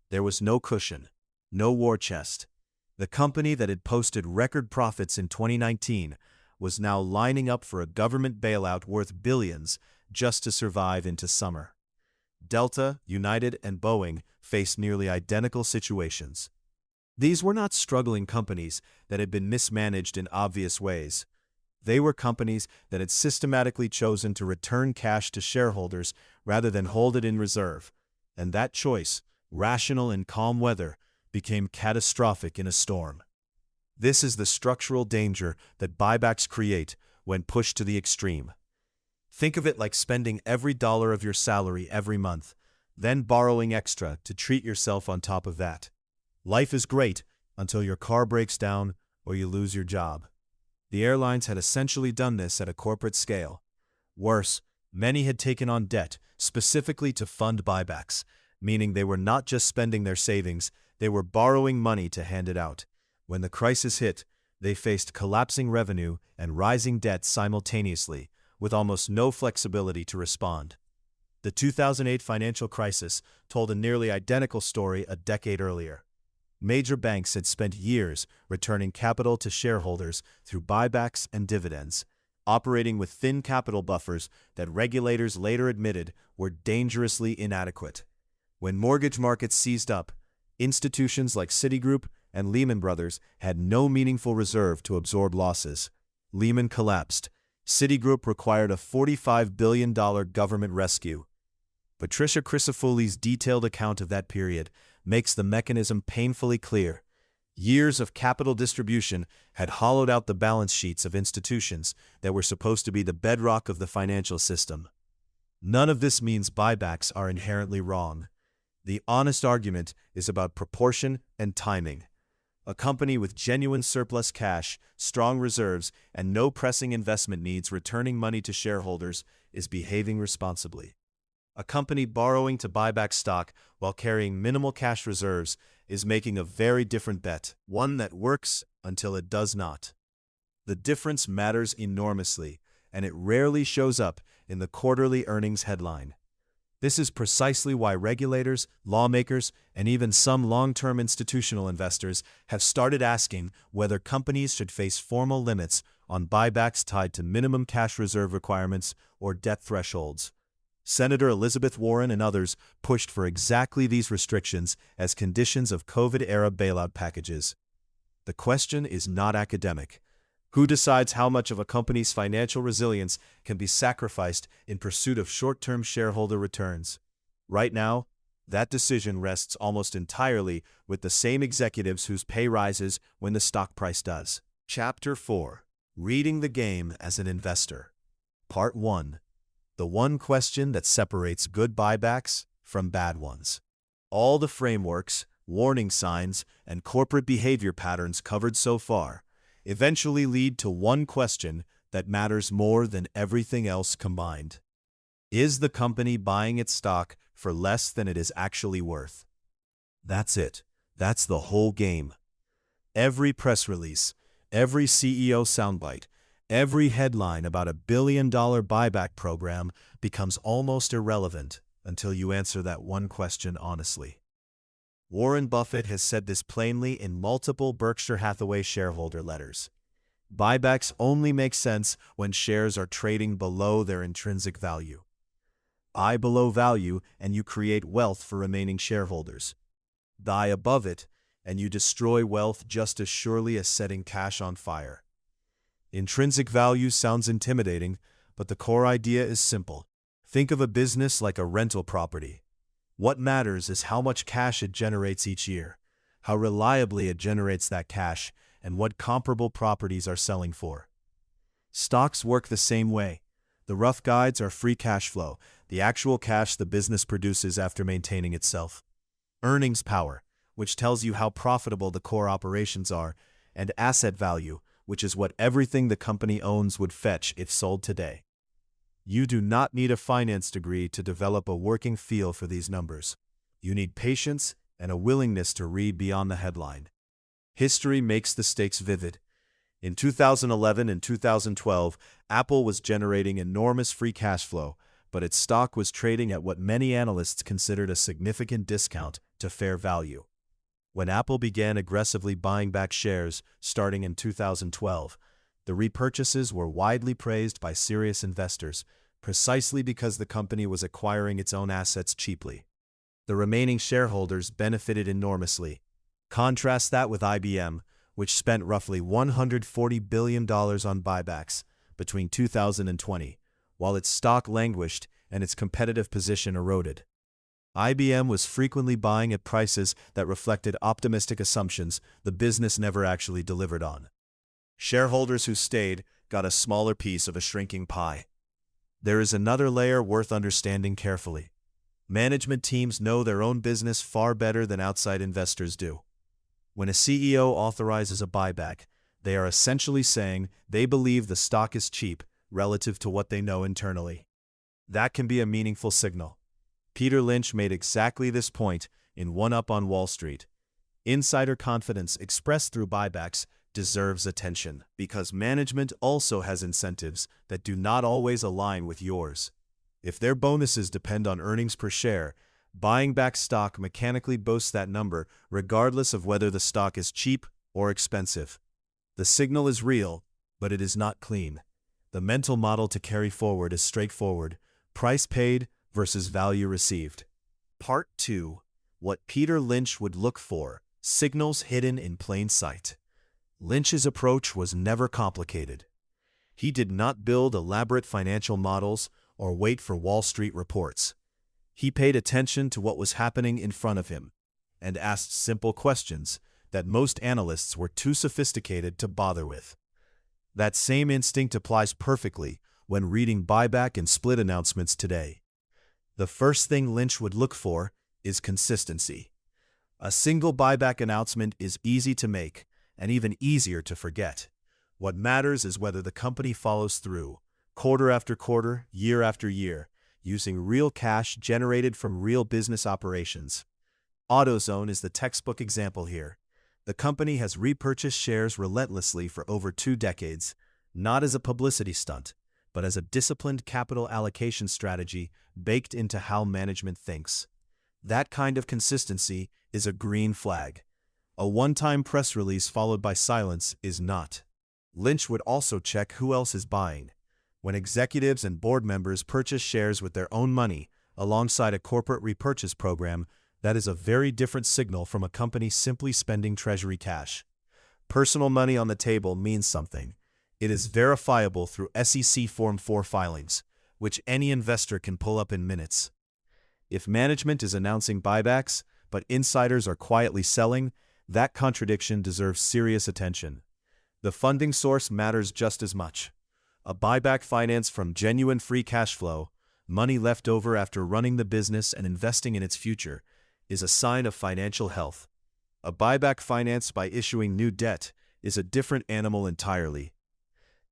There was no cushion, no war chest. The company that had posted record profits in 2019 was now lining up for a government bailout worth billions just to survive into summer. Delta, United, and Boeing faced nearly identical situations. These were not struggling companies that had been mismanaged in obvious ways. They were companies that had systematically chosen to return cash to shareholders rather than hold it in reserve, and that choice, rational in calm weather, became catastrophic in a storm. This is the structural danger that buybacks create when pushed to the extreme. Think of it like spending every dollar of your salary every month, then borrowing extra to treat yourself on top of that. Life is great until your car breaks down or you lose your job. The airlines had essentially done this at a corporate scale. Worse, many had taken on debt specifically to fund buybacks, meaning they were not just spending their savings, they were borrowing money to hand it out. When the crisis hit, they faced collapsing revenue and rising debt simultaneously, with almost no flexibility to respond. The 2008 financial crisis told a nearly identical story a decade earlier. Major banks had spent years returning capital to shareholders through buybacks and dividends, operating with thin capital buffers that regulators later admitted were dangerously inadequate. When mortgage markets seized up, institutions like Citigroup and Lehman Brothers had no meaningful reserve to absorb losses. Lehman collapsed. Citigroup required a $45 billion government rescue. Patricia Crisafulli's detailed account of that period makes the mechanism painfully clear. Years of capital distribution had hollowed out the balance sheets of institutions that were supposed to be the bedrock of the financial system. None of this means buybacks are inherently wrong. The honest argument is about proportion and timing. A company with genuine surplus cash, strong reserves, and no pressing investment needs returning money to shareholders is behaving responsibly. A company borrowing to buy back stock while carrying minimal cash reserves is making a very different bet, one that works until it does not. The difference matters enormously, and it rarely shows up in the quarterly earnings headline. This is precisely why regulators, lawmakers, and even some long-term institutional investors have started asking whether companies should face formal limits on buybacks tied to minimum cash reserve requirements or debt thresholds. Senator Elizabeth Warren and others pushed for exactly these restrictions as conditions of COVID-era bailout packages. The question is not academic. Who decides how much of a company's financial resilience can be sacrificed in pursuit of short-term shareholder returns? Right now, that decision rests almost entirely with the same executives whose pay rises when the stock price does. Chapter 4. Reading the Game as an Investor. Part 1. The one question that separates good buybacks from bad ones. All the frameworks, warning signs, and corporate behavior patterns covered so far eventually lead to one question that matters more than everything else combined. Is the company buying its stock for less than it is actually worth? That's it. That's the whole game. Every press release, every CEO soundbite, every headline about a billion-dollar buyback program becomes almost irrelevant until you answer that one question honestly. Warren Buffett has said this plainly in multiple Berkshire Hathaway shareholder letters. Buybacks only make sense when shares are trading below their intrinsic value. Buy below value and you create wealth for remaining shareholders. Buy above it and you destroy wealth just as surely as setting cash on fire. Intrinsic value sounds intimidating, but the core idea is simple. Think of a business like a rental property. What matters is how much cash it generates each year, how reliably it generates that cash, and what comparable properties are selling for. Stocks work the same way. The rough guides are free cash flow, the actual cash the business produces after maintaining itself. Earnings power, which tells you how profitable the core operations are, and asset value, which is what everything the company owns would fetch if sold today. You do not need a finance degree to develop a working feel for these numbers. You need patience and a willingness to read beyond the headline. History makes the stakes vivid. In 2011 and 2012, Apple was generating enormous free cash flow, but its stock was trading at what many analysts considered a significant discount to fair value. When Apple began aggressively buying back shares starting in 2012, the repurchases were widely praised by serious investors, precisely because the company was acquiring its own assets cheaply. The remaining shareholders benefited enormously. Contrast that with IBM, which spent roughly $140 billion on buybacks between 2020, while its stock languished and its competitive position eroded. IBM was frequently buying at prices that reflected optimistic assumptions the business never actually delivered on. Shareholders who stayed got a smaller piece of a shrinking pie. There is another layer worth understanding carefully. Management teams know their own business far better than outside investors do. When a CEO authorizes a buyback, they are essentially saying they believe the stock is cheap relative to what they know internally. That can be a meaningful signal. Peter Lynch made exactly this point in One Up on Wall Street. Insider confidence expressed through buybacks deserves attention because management also has incentives that do not always align with yours. If their bonuses depend on earnings per share, buying back stock mechanically boasts that number regardless of whether the stock is cheap or expensive. The signal is real, but it is not clean. The mental model to carry forward is straightforward: price paid versus value received. Part 2. What Peter Lynch would look for: signals hidden in plain sight. Lynch's approach was never complicated. He did not build elaborate financial models or wait for Wall Street reports. He paid attention to what was happening in front of him and asked simple questions that most analysts were too sophisticated to bother with. That same instinct applies perfectly when reading buyback and split announcements today. The first thing Lynch would look for is consistency. A single buyback announcement is easy to make and even easier to forget. What matters is whether the company follows through, quarter after quarter, year after year, using real cash generated from real business operations. AutoZone is the textbook example here. The company has repurchased shares relentlessly for over 2 decades, not as a publicity stunt, but as a disciplined capital allocation strategy baked into how management thinks. That kind of consistency is a green flag. A one-time press release followed by silence is not. Lynch would also check who else is buying. When executives and board members purchase shares with their own money alongside a corporate repurchase program, that is a very different signal from a company simply spending treasury cash. Personal money on the table means something. It is verifiable through SEC Form 4 filings, which any investor can pull up in minutes. If management is announcing buybacks, but insiders are quietly selling, that contradiction deserves serious attention. The funding source matters just as much. A buyback financed from genuine free cash flow, money left over after running the business and investing in its future, is a sign of financial health. A buyback financed by issuing new debt is a different animal entirely.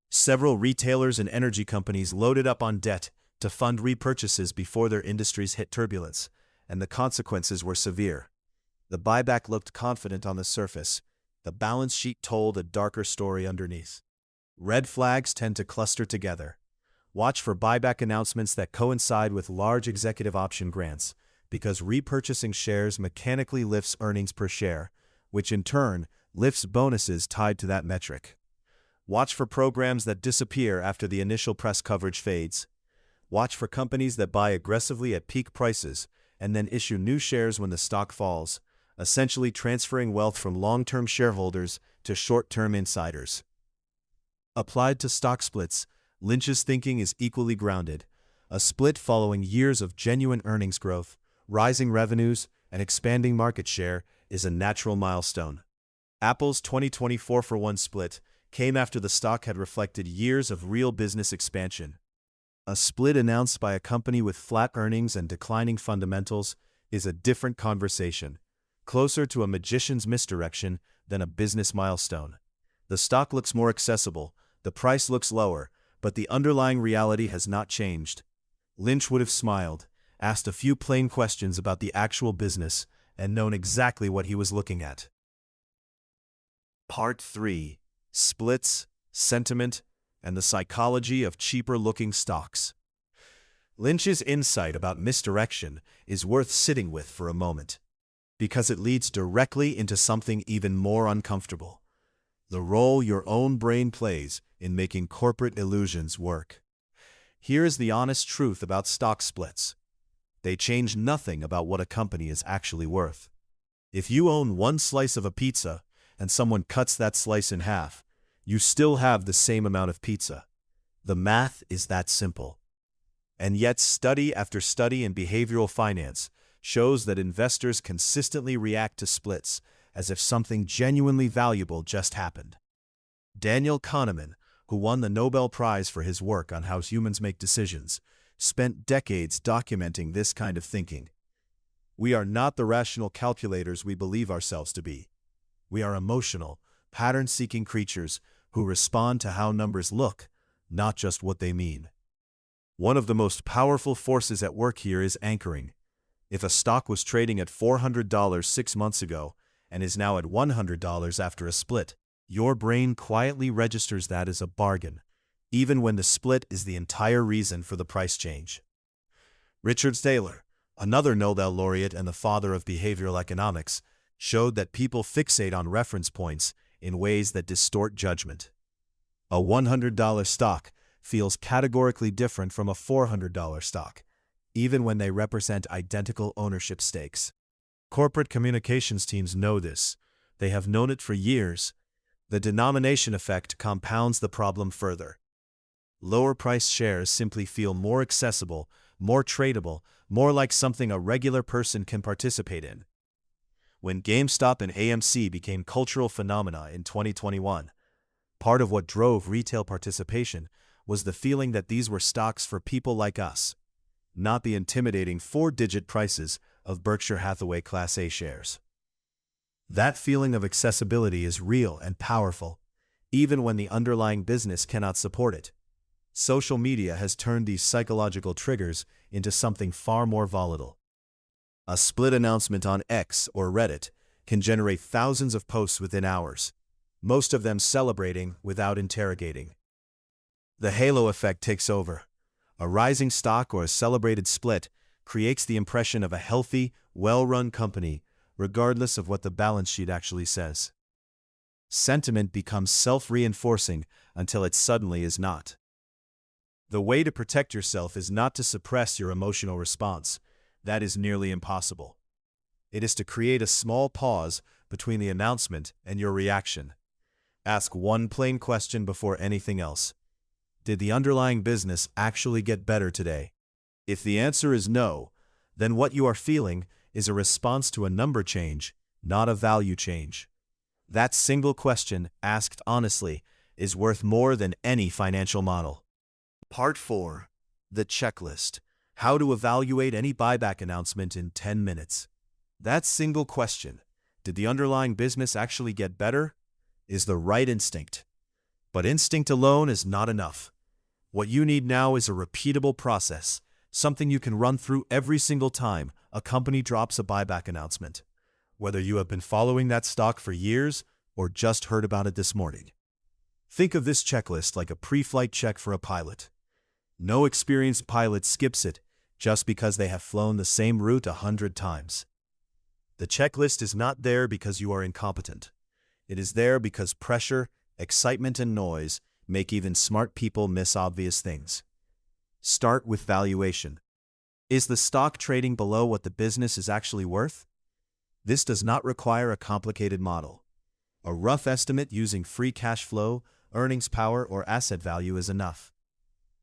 Several retailers and energy companies loaded up on debt to fund repurchases before their industries hit turbulence, and the consequences were severe. The buyback looked confident on the surface. The balance sheet told a darker story underneath. Red flags tend to cluster together. Watch for buyback announcements that coincide with large executive option grants, because repurchasing shares mechanically lifts earnings per share, which in turn lifts bonuses tied to that metric. Watch for programs that disappear after the initial press coverage fades. Watch for companies that buy aggressively at peak prices and then issue new shares when the stock falls, essentially transferring wealth from long-term shareholders to short-term insiders. Applied to stock splits, Lynch's thinking is equally grounded. A split following years of genuine earnings growth, rising revenues, and expanding market share is a natural milestone. Apple's 2024 for 1 split came after the stock had reflected years of real business expansion. A split announced by a company with flat earnings and declining fundamentals is a different conversation, closer to a magician's misdirection than a business milestone. The stock looks more accessible, the price looks lower, but the underlying reality has not changed. Lynch would have smiled, asked a few plain questions about the actual business, and known exactly what he was looking at. Part 3. Splits, Sentiment, and the Psychology of Cheaper-Looking Stocks. Lynch's insight about misdirection is worth sitting with for a moment, because it leads directly into something even more uncomfortable: the role your own brain plays in making corporate illusions work. Here is the honest truth about stock splits. They change nothing about what a company is actually worth. If you own one slice of a pizza and someone cuts that slice in half, you still have the same amount of pizza. The math is that simple. And yet study after study in behavioral finance shows that investors consistently react to splits as if something genuinely valuable just happened. Daniel Kahneman, who won the Nobel Prize for his work on how humans make decisions, spent decades documenting this kind of thinking. We are not the rational calculators we believe ourselves to be. We are emotional, pattern-seeking creatures who respond to how numbers look, not just what they mean. One of the most powerful forces at work here is anchoring. If a stock was trading at $400 6 months ago and is now at $100 after a split, your brain quietly registers that as a bargain, even when the split is the entire reason for the price change. Richard Thaler, another Nobel laureate and the father of behavioral economics, showed that people fixate on reference points in ways that distort judgment. A $100 stock feels categorically different from a $400 stock, even when they represent identical ownership stakes. Corporate communications teams know this. They have known it for years. The denomination effect compounds the problem further. Lower-priced shares simply feel more accessible, more tradable, more like something a regular person can participate in. When GameStop and AMC became cultural phenomena in 2021, part of what drove retail participation was the feeling that these were stocks for people like us, not the intimidating 4-digit prices of Berkshire Hathaway Class A shares. That feeling of accessibility is real and powerful, even when the underlying business cannot support it. Social media has turned these psychological triggers into something far more volatile. A split announcement on X or Reddit can generate thousands of posts within hours, most of them celebrating without interrogating. The halo effect takes over. A rising stock or a celebrated split creates the impression of a healthy, well-run company, regardless of what the balance sheet actually says. Sentiment becomes self-reinforcing until it suddenly is not. The way to protect yourself is not to suppress your emotional response. That is nearly impossible. It is to create a small pause between the announcement and your reaction. Ask one plain question before anything else. Did the underlying business actually get better today? If the answer is no, then what you are feeling is a response to a number change, not a value change. That single question, asked honestly, is worth more than any financial model. Part 4. The Checklist. How to evaluate any buyback announcement in 10 minutes. That single question, did the underlying business actually get better, is the right instinct. But instinct alone is not enough. What you need now is a repeatable process, something you can run through every single time a company drops a buyback announcement, whether you have been following that stock for years or just heard about it this morning. Think of this checklist like a pre-flight check for a pilot. No experienced pilot skips it just because they have flown the same route 100 times. The checklist is not there because you are incompetent. It is there because pressure, excitement, and noise make even smart people miss obvious things. Start with valuation. Is the stock trading below what the business is actually worth? This does not require a complicated model. A rough estimate using free cash flow, earnings power, or asset value is enough.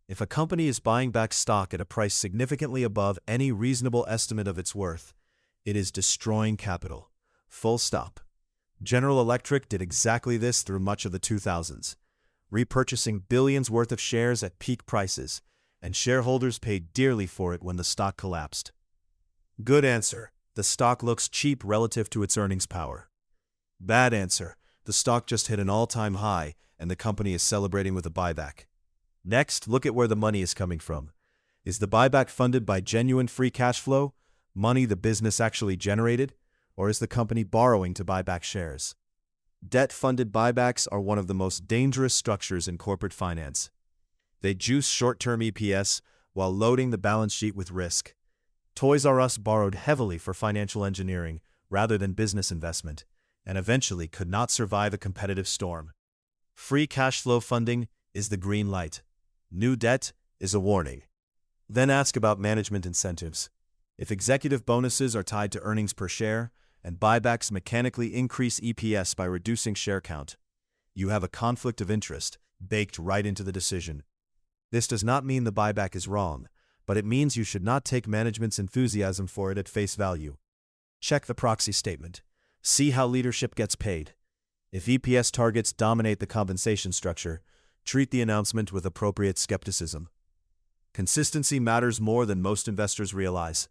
If a company is buying back stock at a price significantly above any reasonable estimate of its worth, it is destroying capital. Full stop. General Electric did exactly this through much of the 2000s, repurchasing billions worth of shares at peak prices, and shareholders paid dearly for it when the stock collapsed. Good answer. The stock looks cheap relative to its earnings power. Bad answer. The stock just hit an all-time high, and the company is celebrating with a buyback. Next, look at where the money is coming from. Is the buyback funded by genuine free cash flow, money the business actually generated, or is the company borrowing to buy back shares? Debt-funded buybacks are one of the most dangerous structures in corporate finance. They juice short-term EPS while loading the balance sheet with risk. Toys R Us borrowed heavily for financial engineering rather than business investment, and eventually could not survive a competitive storm. Free cash flow funding is the green light. New debt is a warning. Then ask about management incentives. If executive bonuses are tied to earnings per share, and buybacks mechanically increase EPS by reducing share count, you have a conflict of interest baked right into the decision. This does not mean the buyback is wrong, but it means you should not take management's enthusiasm for it at face value. Check the proxy statement. See how leadership gets paid. If EPS targets dominate the compensation structure, treat the announcement with appropriate skepticism. Consistency matters more than most investors realize.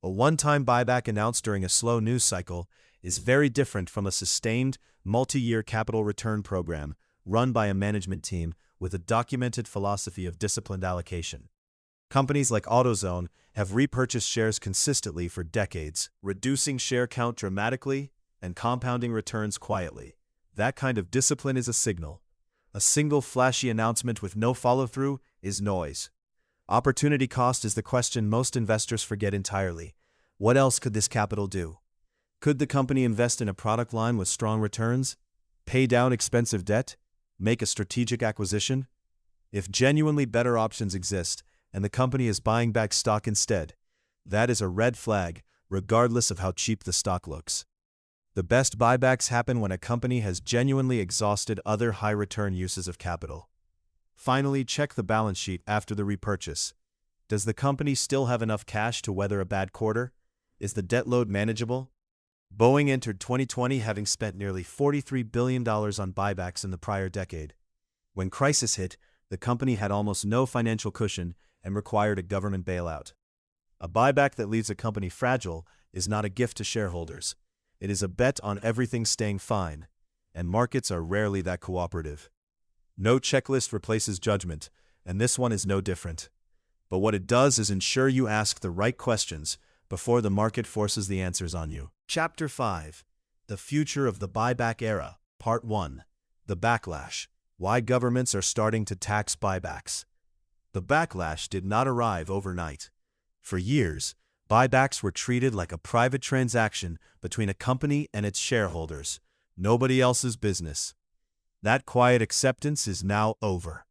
A one-time buyback announced during a slow news cycle is very different from a sustained, multi-year capital return program run by a management team with a documented philosophy of disciplined allocation. Companies like AutoZone have repurchased shares consistently for decades, reducing share count dramatically and compounding returns quietly. That kind of discipline is a signal. A single flashy announcement with no follow-through is noise. Opportunity cost is the question most investors forget entirely. What else could this capital do? Could the company invest in a product line with strong returns? Pay down expensive debt? Make a strategic acquisition? If genuinely better options exist, and the company is buying back stock instead, that is a red flag, regardless of how cheap the stock looks. The best buybacks happen when a company has genuinely exhausted other high-return uses of capital. Finally, check the balance sheet after the repurchase. Does the company still have enough cash to weather a bad quarter? Is the debt load manageable? Boeing entered 2020 having spent nearly $43 billion on buybacks in the prior decade. When crisis hit, the company had almost no financial cushion and required a government bailout. A buyback that leaves a company fragile is not a gift to shareholders. It is a bet on everything staying fine, and markets are rarely that cooperative. No checklist replaces judgment, and this one is no different. But what it does is ensure you ask the right questions before the market forces the answers on you. Chapter 5. The Future of the Buyback Era, Part 1. The Backlash. Why governments are starting to tax buybacks. The backlash did not arrive overnight. For years, buybacks were treated like a private transaction between a company and its shareholders, nobody else's business. That quiet acceptance is now over.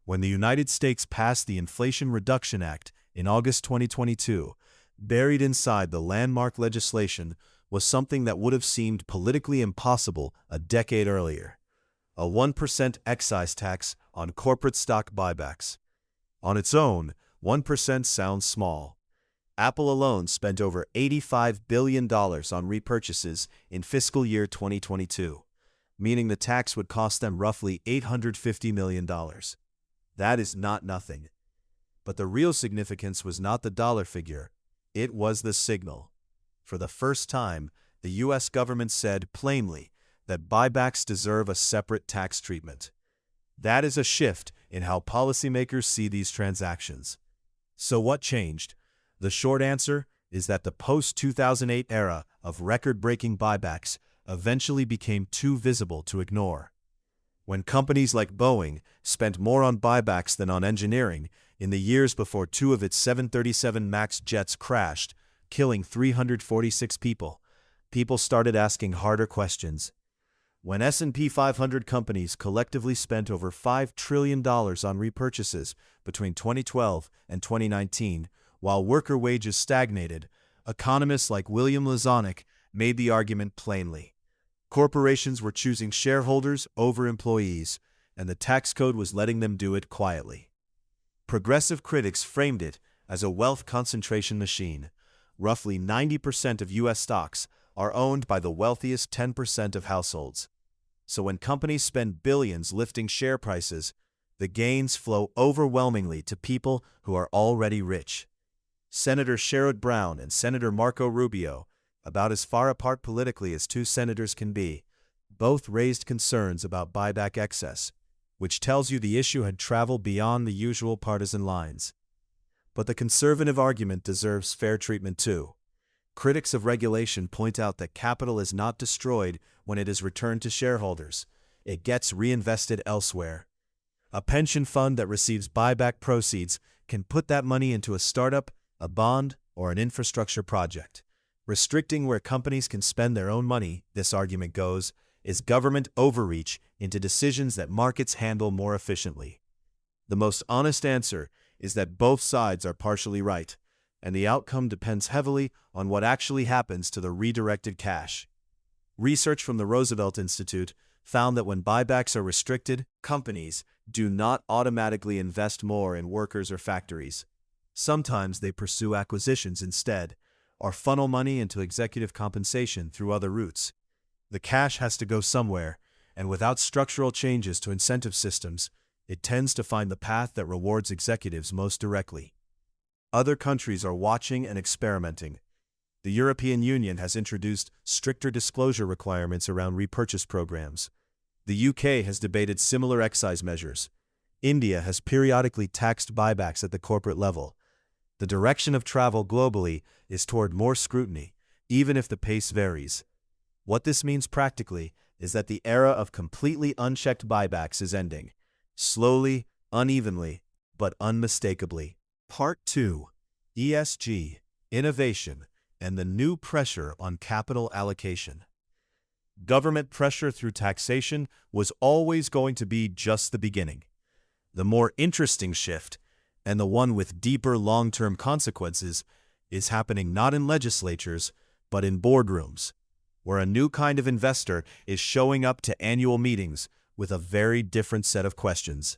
When the United States passed the Inflation Reduction Act in August 2022, buried inside the landmark legislation was something that would have seemed politically impossible a decade earlier: a 1% excise tax on corporate stock buybacks. On its own, 1% sounds small. Apple alone spent over $85 billion on repurchases in fiscal year 2022, meaning the tax would cost them roughly $850 million. That is not nothing. But the real significance was not the dollar figure, it was the signal. For the first time, the U.S. government said plainly that buybacks deserve a separate tax treatment. That is a shift in how policymakers see these transactions. So what changed? The short answer is that the post-2008 era of record-breaking buybacks eventually became too visible to ignore. When companies like Boeing spent more on buybacks than on engineering in the years before two of its 737 MAX jets crashed, killing 346 people, people started asking harder questions. When S&P 500 companies collectively spent over $5 trillion on repurchases between 2012 and 2019, while worker wages stagnated, economists like William Lazonick made the argument plainly. Corporations were choosing shareholders over employees, and the tax code was letting them do it quietly. Progressive critics framed it as a wealth concentration machine. Roughly 90% of U.S. stocks are owned by the wealthiest 10% of households. So when companies spend billions lifting share prices, the gains flow overwhelmingly to people who are already rich. Senator Sherrod Brown and Senator Marco Rubio, about as far apart politically as two senators can be, both raised concerns about buyback excess, which tells you the issue had traveled beyond the usual partisan lines. But the conservative argument deserves fair treatment too. Critics of regulation point out that capital is not destroyed when it is returned to shareholders. It gets reinvested elsewhere. A pension fund that receives buyback proceeds can put that money into a startup, a bond, or an infrastructure project. Restricting where companies can spend their own money, this argument goes, is government overreach into decisions that markets handle more efficiently. The most honest answer is that both sides are partially right, and the outcome depends heavily on what actually happens to the redirected cash. Research from the Roosevelt Institute found that when buybacks are restricted, companies do not automatically invest more in workers or factories. Sometimes they pursue acquisitions instead, or funnel money into executive compensation through other routes. The cash has to go somewhere, and without structural changes to incentive systems, it tends to find the path that rewards executives most directly. Other countries are watching and experimenting. The European Union has introduced stricter disclosure requirements around repurchase programs. The UK has debated similar excise measures. India has periodically taxed buybacks at the corporate level. The direction of travel globally is toward more scrutiny, even if the pace varies. What this means practically is that the era of completely unchecked buybacks is ending. Slowly, unevenly, but unmistakably. Part 2. ESG, Innovation, and the New Pressure on Capital Allocation. Government pressure through taxation was always going to be just the beginning. The more interesting shift, and the one with deeper long-term consequences, is happening not in legislatures, but in boardrooms, where a new kind of investor is showing up to annual meetings with a very different set of questions.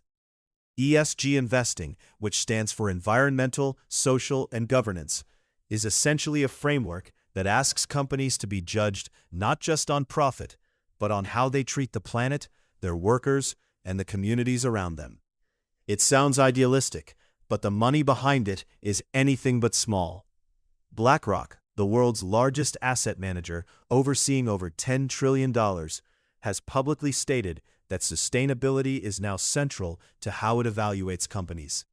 ESG investing, which stands for environmental, social, and governance, is essentially a framework that asks companies to be judged not just on profit, but on how they treat the planet, their workers, and the communities around them. It sounds idealistic, but the money behind it is anything but small. BlackRock, the world's largest asset manager, overseeing over $10 trillion, has publicly stated that sustainability is now central to how it evaluates companies.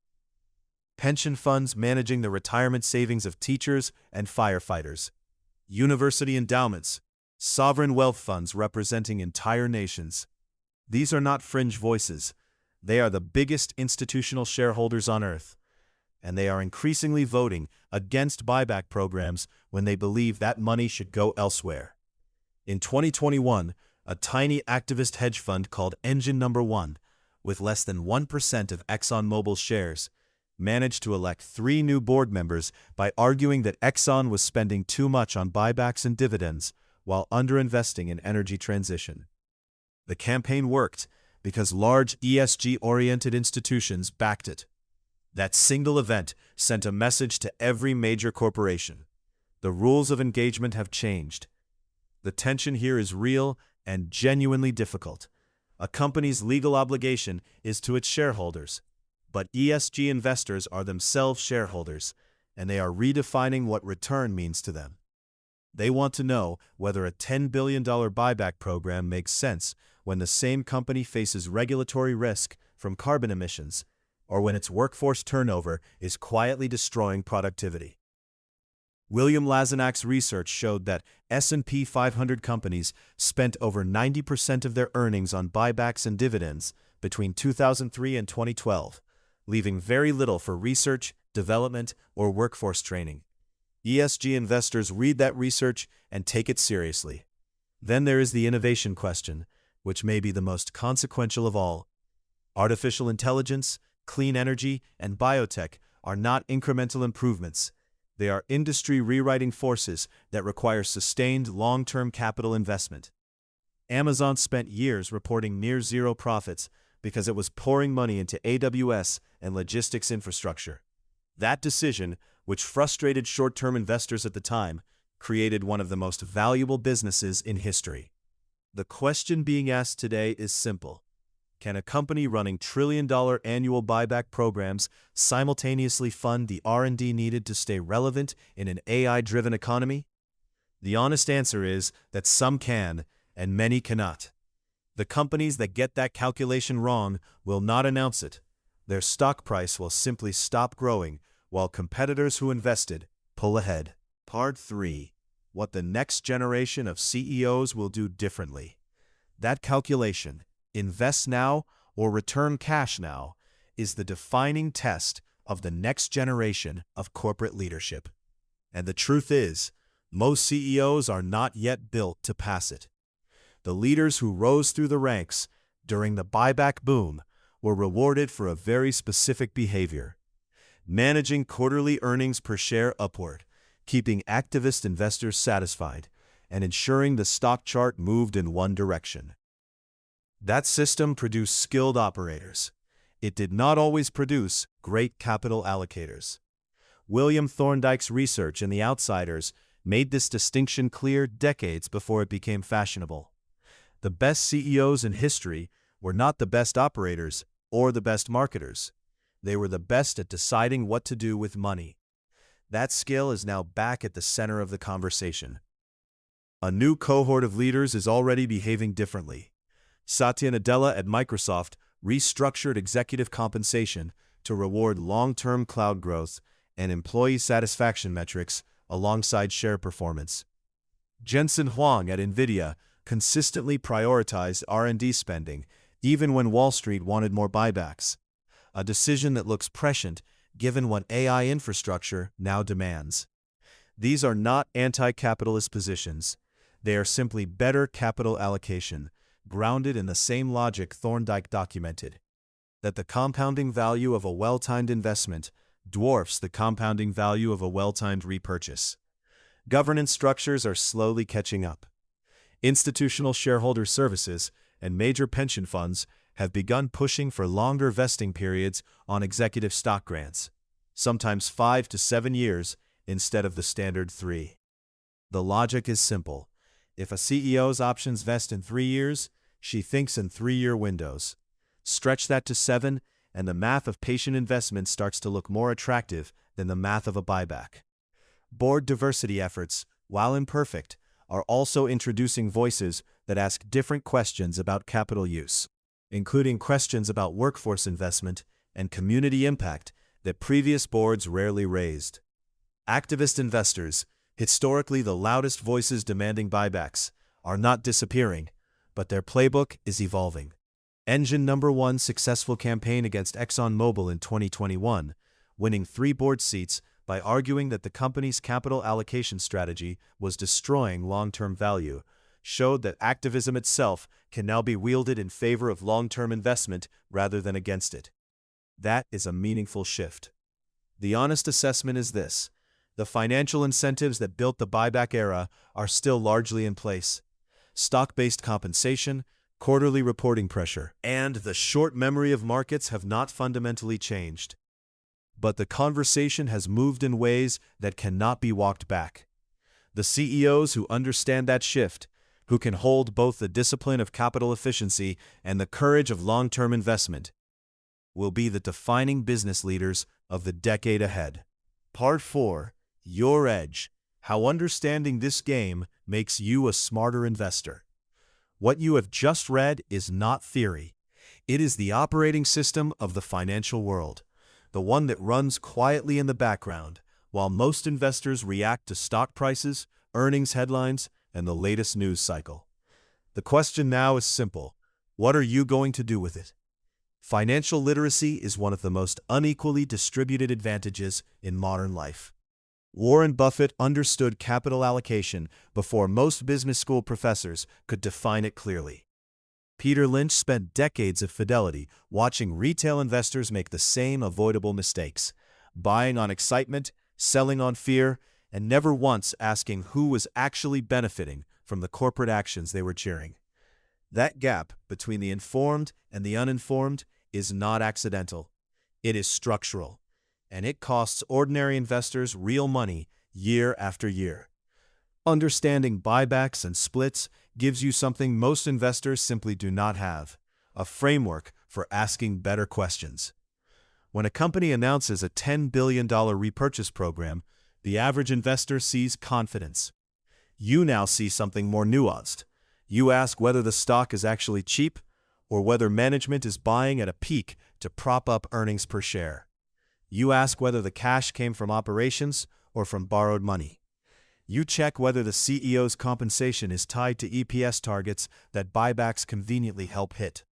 Pension funds managing the retirement savings of teachers and firefighters, university endowments, sovereign wealth funds representing entire nations. These are not fringe voices. They are the biggest institutional shareholders on earth, and they are increasingly voting against buyback programs when they believe that money should go elsewhere. In 2021, a tiny activist hedge fund called Engine No. 1, with less than 1% of ExxonMobil's shares, managed to elect 3 new board members by arguing that Exxon was spending too much on buybacks and dividends while underinvesting in energy transition. The campaign worked because large ESG-oriented institutions backed it. That single event sent a message to every major corporation. The rules of engagement have changed. The tension here is real and genuinely difficult. A company's legal obligation is to its shareholders, but ESG investors are themselves shareholders, and they are redefining what return means to them. They want to know whether a $10 billion buyback program makes sense when the same company faces regulatory risk from carbon emissions, or when its workforce turnover is quietly destroying productivity. William Lazenak's research showed that S&P 500 companies spent over 90% of their earnings on buybacks and dividends between 2003 and 2012, leaving very little for research, development, or workforce training. ESG investors read that research and take it seriously. Then there is the innovation question, which may be the most consequential of all. Artificial intelligence, clean energy, and biotech are not incremental improvements. They are industry rewriting forces that require sustained long-term capital investment. Amazon spent years reporting near zero profits because it was pouring money into AWS and logistics infrastructure. That decision, which frustrated short-term investors at the time, created one of the most valuable businesses in history. The question being asked today is simple. Can a company running trillion-dollar annual buyback programs simultaneously fund the R&D needed to stay relevant in an AI-driven economy? The honest answer is that some can, and many cannot. The companies that get that calculation wrong will not announce it. Their stock price will simply stop growing, while competitors who invested pull ahead. Part 3. What the next generation of CEOs will do differently. That calculation, invest now or return cash now, is the defining test of the next generation of corporate leadership. And the truth is, most CEOs are not yet built to pass it. The leaders who rose through the ranks during the buyback boom were rewarded for a very specific behavior: managing quarterly earnings per share upward, keeping activist investors satisfied, and ensuring the stock chart moved in one direction. That system produced skilled operators. It did not always produce great capital allocators. William Thorndike's research in The Outsiders made this distinction clear decades before it became fashionable. The best CEOs in history were not the best operators or the best marketers. They were the best at deciding what to do with money. That skill is now back at the center of the conversation. A new cohort of leaders is already behaving differently. Satya Nadella at Microsoft restructured executive compensation to reward long-term cloud growth and employee satisfaction metrics alongside share performance. Jensen Huang at NVIDIA consistently prioritized R&D spending, even when Wall Street wanted more buybacks, a decision that looks prescient given what AI infrastructure now demands. These are not anti-capitalist positions. They are simply better capital allocation, grounded in the same logic Thorndike documented: that the compounding value of a well-timed investment dwarfs the compounding value of a well-timed repurchase. Governance structures are slowly catching up. Institutional shareholder services and major pension funds have begun pushing for longer vesting periods on executive stock grants, sometimes 5 to 7 years instead of the standard 3. The logic is simple. If a CEO's options vest in 3 years, she thinks in 3-year windows. Stretch that to 7, and the math of patient investment starts to look more attractive than the math of a buyback. Board diversity efforts, while imperfect, are also introducing voices that ask different questions about capital use, including questions about workforce investment and community impact that previous boards rarely raised. Activist investors, historically the loudest voices demanding buybacks, are not disappearing, but their playbook is evolving. Engine #1 successful campaign against ExxonMobil in 2021, winning 3 board seats by arguing that the company's capital allocation strategy was destroying long-term value, showed that activism itself can now be wielded in favor of long-term investment rather than against it. That is a meaningful shift. The honest assessment is this: the financial incentives that built the buyback era are still largely in place. Stock-based compensation, quarterly reporting pressure, and the short memory of markets have not fundamentally changed. But the conversation has moved in ways that cannot be walked back. The CEOs who understand that shift, who can hold both the discipline of capital efficiency and the courage of long-term investment, will be the defining business leaders of the decade ahead. Part 4. Your Edge: How understanding this game makes you a smarter investor. What you have just read is not theory. It is the operating system of the financial world, the one that runs quietly in the background while most investors react to stock prices, earnings headlines, and the latest news cycle. The question now is simple: what are you going to do with it? Financial literacy is one of the most unequally distributed advantages in modern life. Warren Buffett understood capital allocation before most business school professors could define it clearly. Peter Lynch spent decades of fidelity watching retail investors make the same avoidable mistakes, buying on excitement, selling on fear, and never once asking who was actually benefiting from the corporate actions they were cheering. That gap between the informed and the uninformed is not accidental. It is structural, and it costs ordinary investors real money year after year. Understanding buybacks and splits gives you something most investors simply do not have: a framework for asking better questions. When a company announces a $10 billion repurchase program, the average investor sees confidence. You now see something more nuanced. You ask whether the stock is actually cheap or whether management is buying at a peak to prop up earnings per share. You ask whether the cash came from operations or from borrowed money. You check whether the CEO's compensation is tied to EPS targets that buybacks conveniently help hit.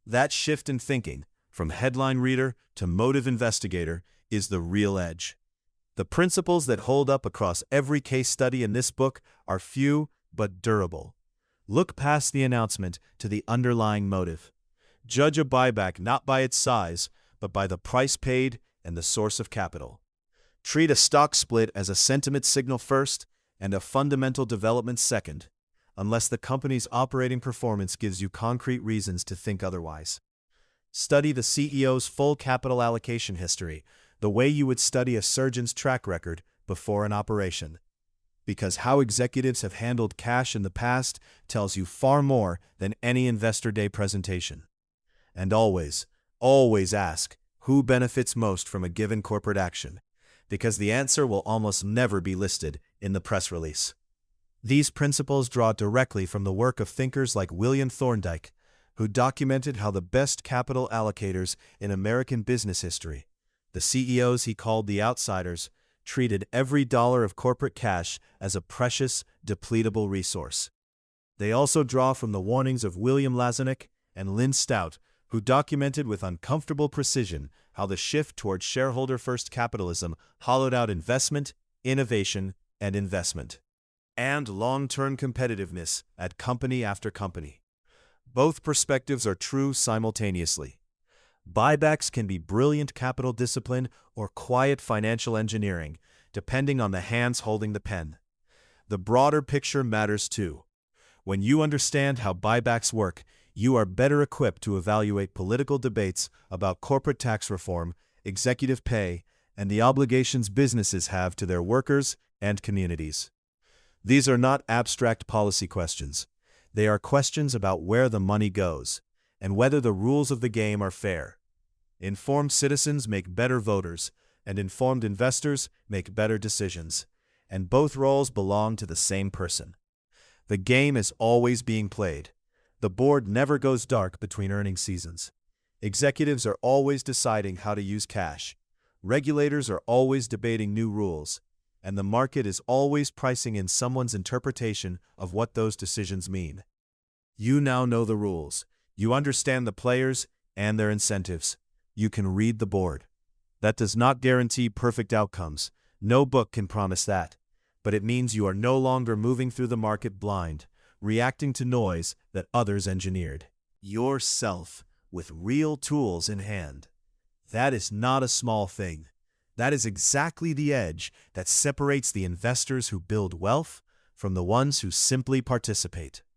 That shift in thinking, from headline reader to motive investigator, is the real edge. The principles that hold up across every case study in this book are few but durable. Look past the announcement to the underlying motive. Judge a buyback not by its size, but by the price paid and the source of capital. Treat a stock split as a sentiment signal first and a fundamental development second, unless the company's operating performance gives you concrete reasons to think otherwise. Study the CEO's full capital allocation history, the way you would study a surgeon's track record before an operation. Because how executives have handled cash in the past tells you far more than any investor day presentation. And always, always ask, who benefits most from a given corporate action? Because the answer will almost never be listed in the press release. These principles draw directly from the work of thinkers like William Thorndike, who documented how the best capital allocators in American business history, the CEOs he called the outsiders, treated every dollar of corporate cash as a precious, depletable resource. They also draw from the warnings of William Lazanik and Lynn Stout, who documented with uncomfortable precision how the shift toward shareholder-first capitalism hollowed out investment, innovation, and investment, and long-term competitiveness at company after company. Both perspectives are true simultaneously. Buybacks can be brilliant capital discipline or quiet financial engineering, depending on the hands holding the pen. The broader picture matters too. When you understand how buybacks work, you are better equipped to evaluate political debates about corporate tax reform, executive pay, and the obligations businesses have to their workers and communities. These are not abstract policy questions. They are questions about where the money goes and whether the rules of the game are fair. Informed citizens make better voters, and informed investors make better decisions, and both roles belong to the same person. The game is always being played. The board never goes dark between earnings seasons. Executives are always deciding how to use cash. Regulators are always debating new rules, and the market is always pricing in someone's interpretation of what those decisions mean. You now know the rules. You understand the players and their incentives. You can read the board. That does not guarantee perfect outcomes. No book can promise that. But it means you are no longer moving through the market blind, reacting to noise that others engineered. Yourself, with real tools in hand. That is not a small thing. That is exactly the edge that separates the investors who build wealth from the ones who simply participate.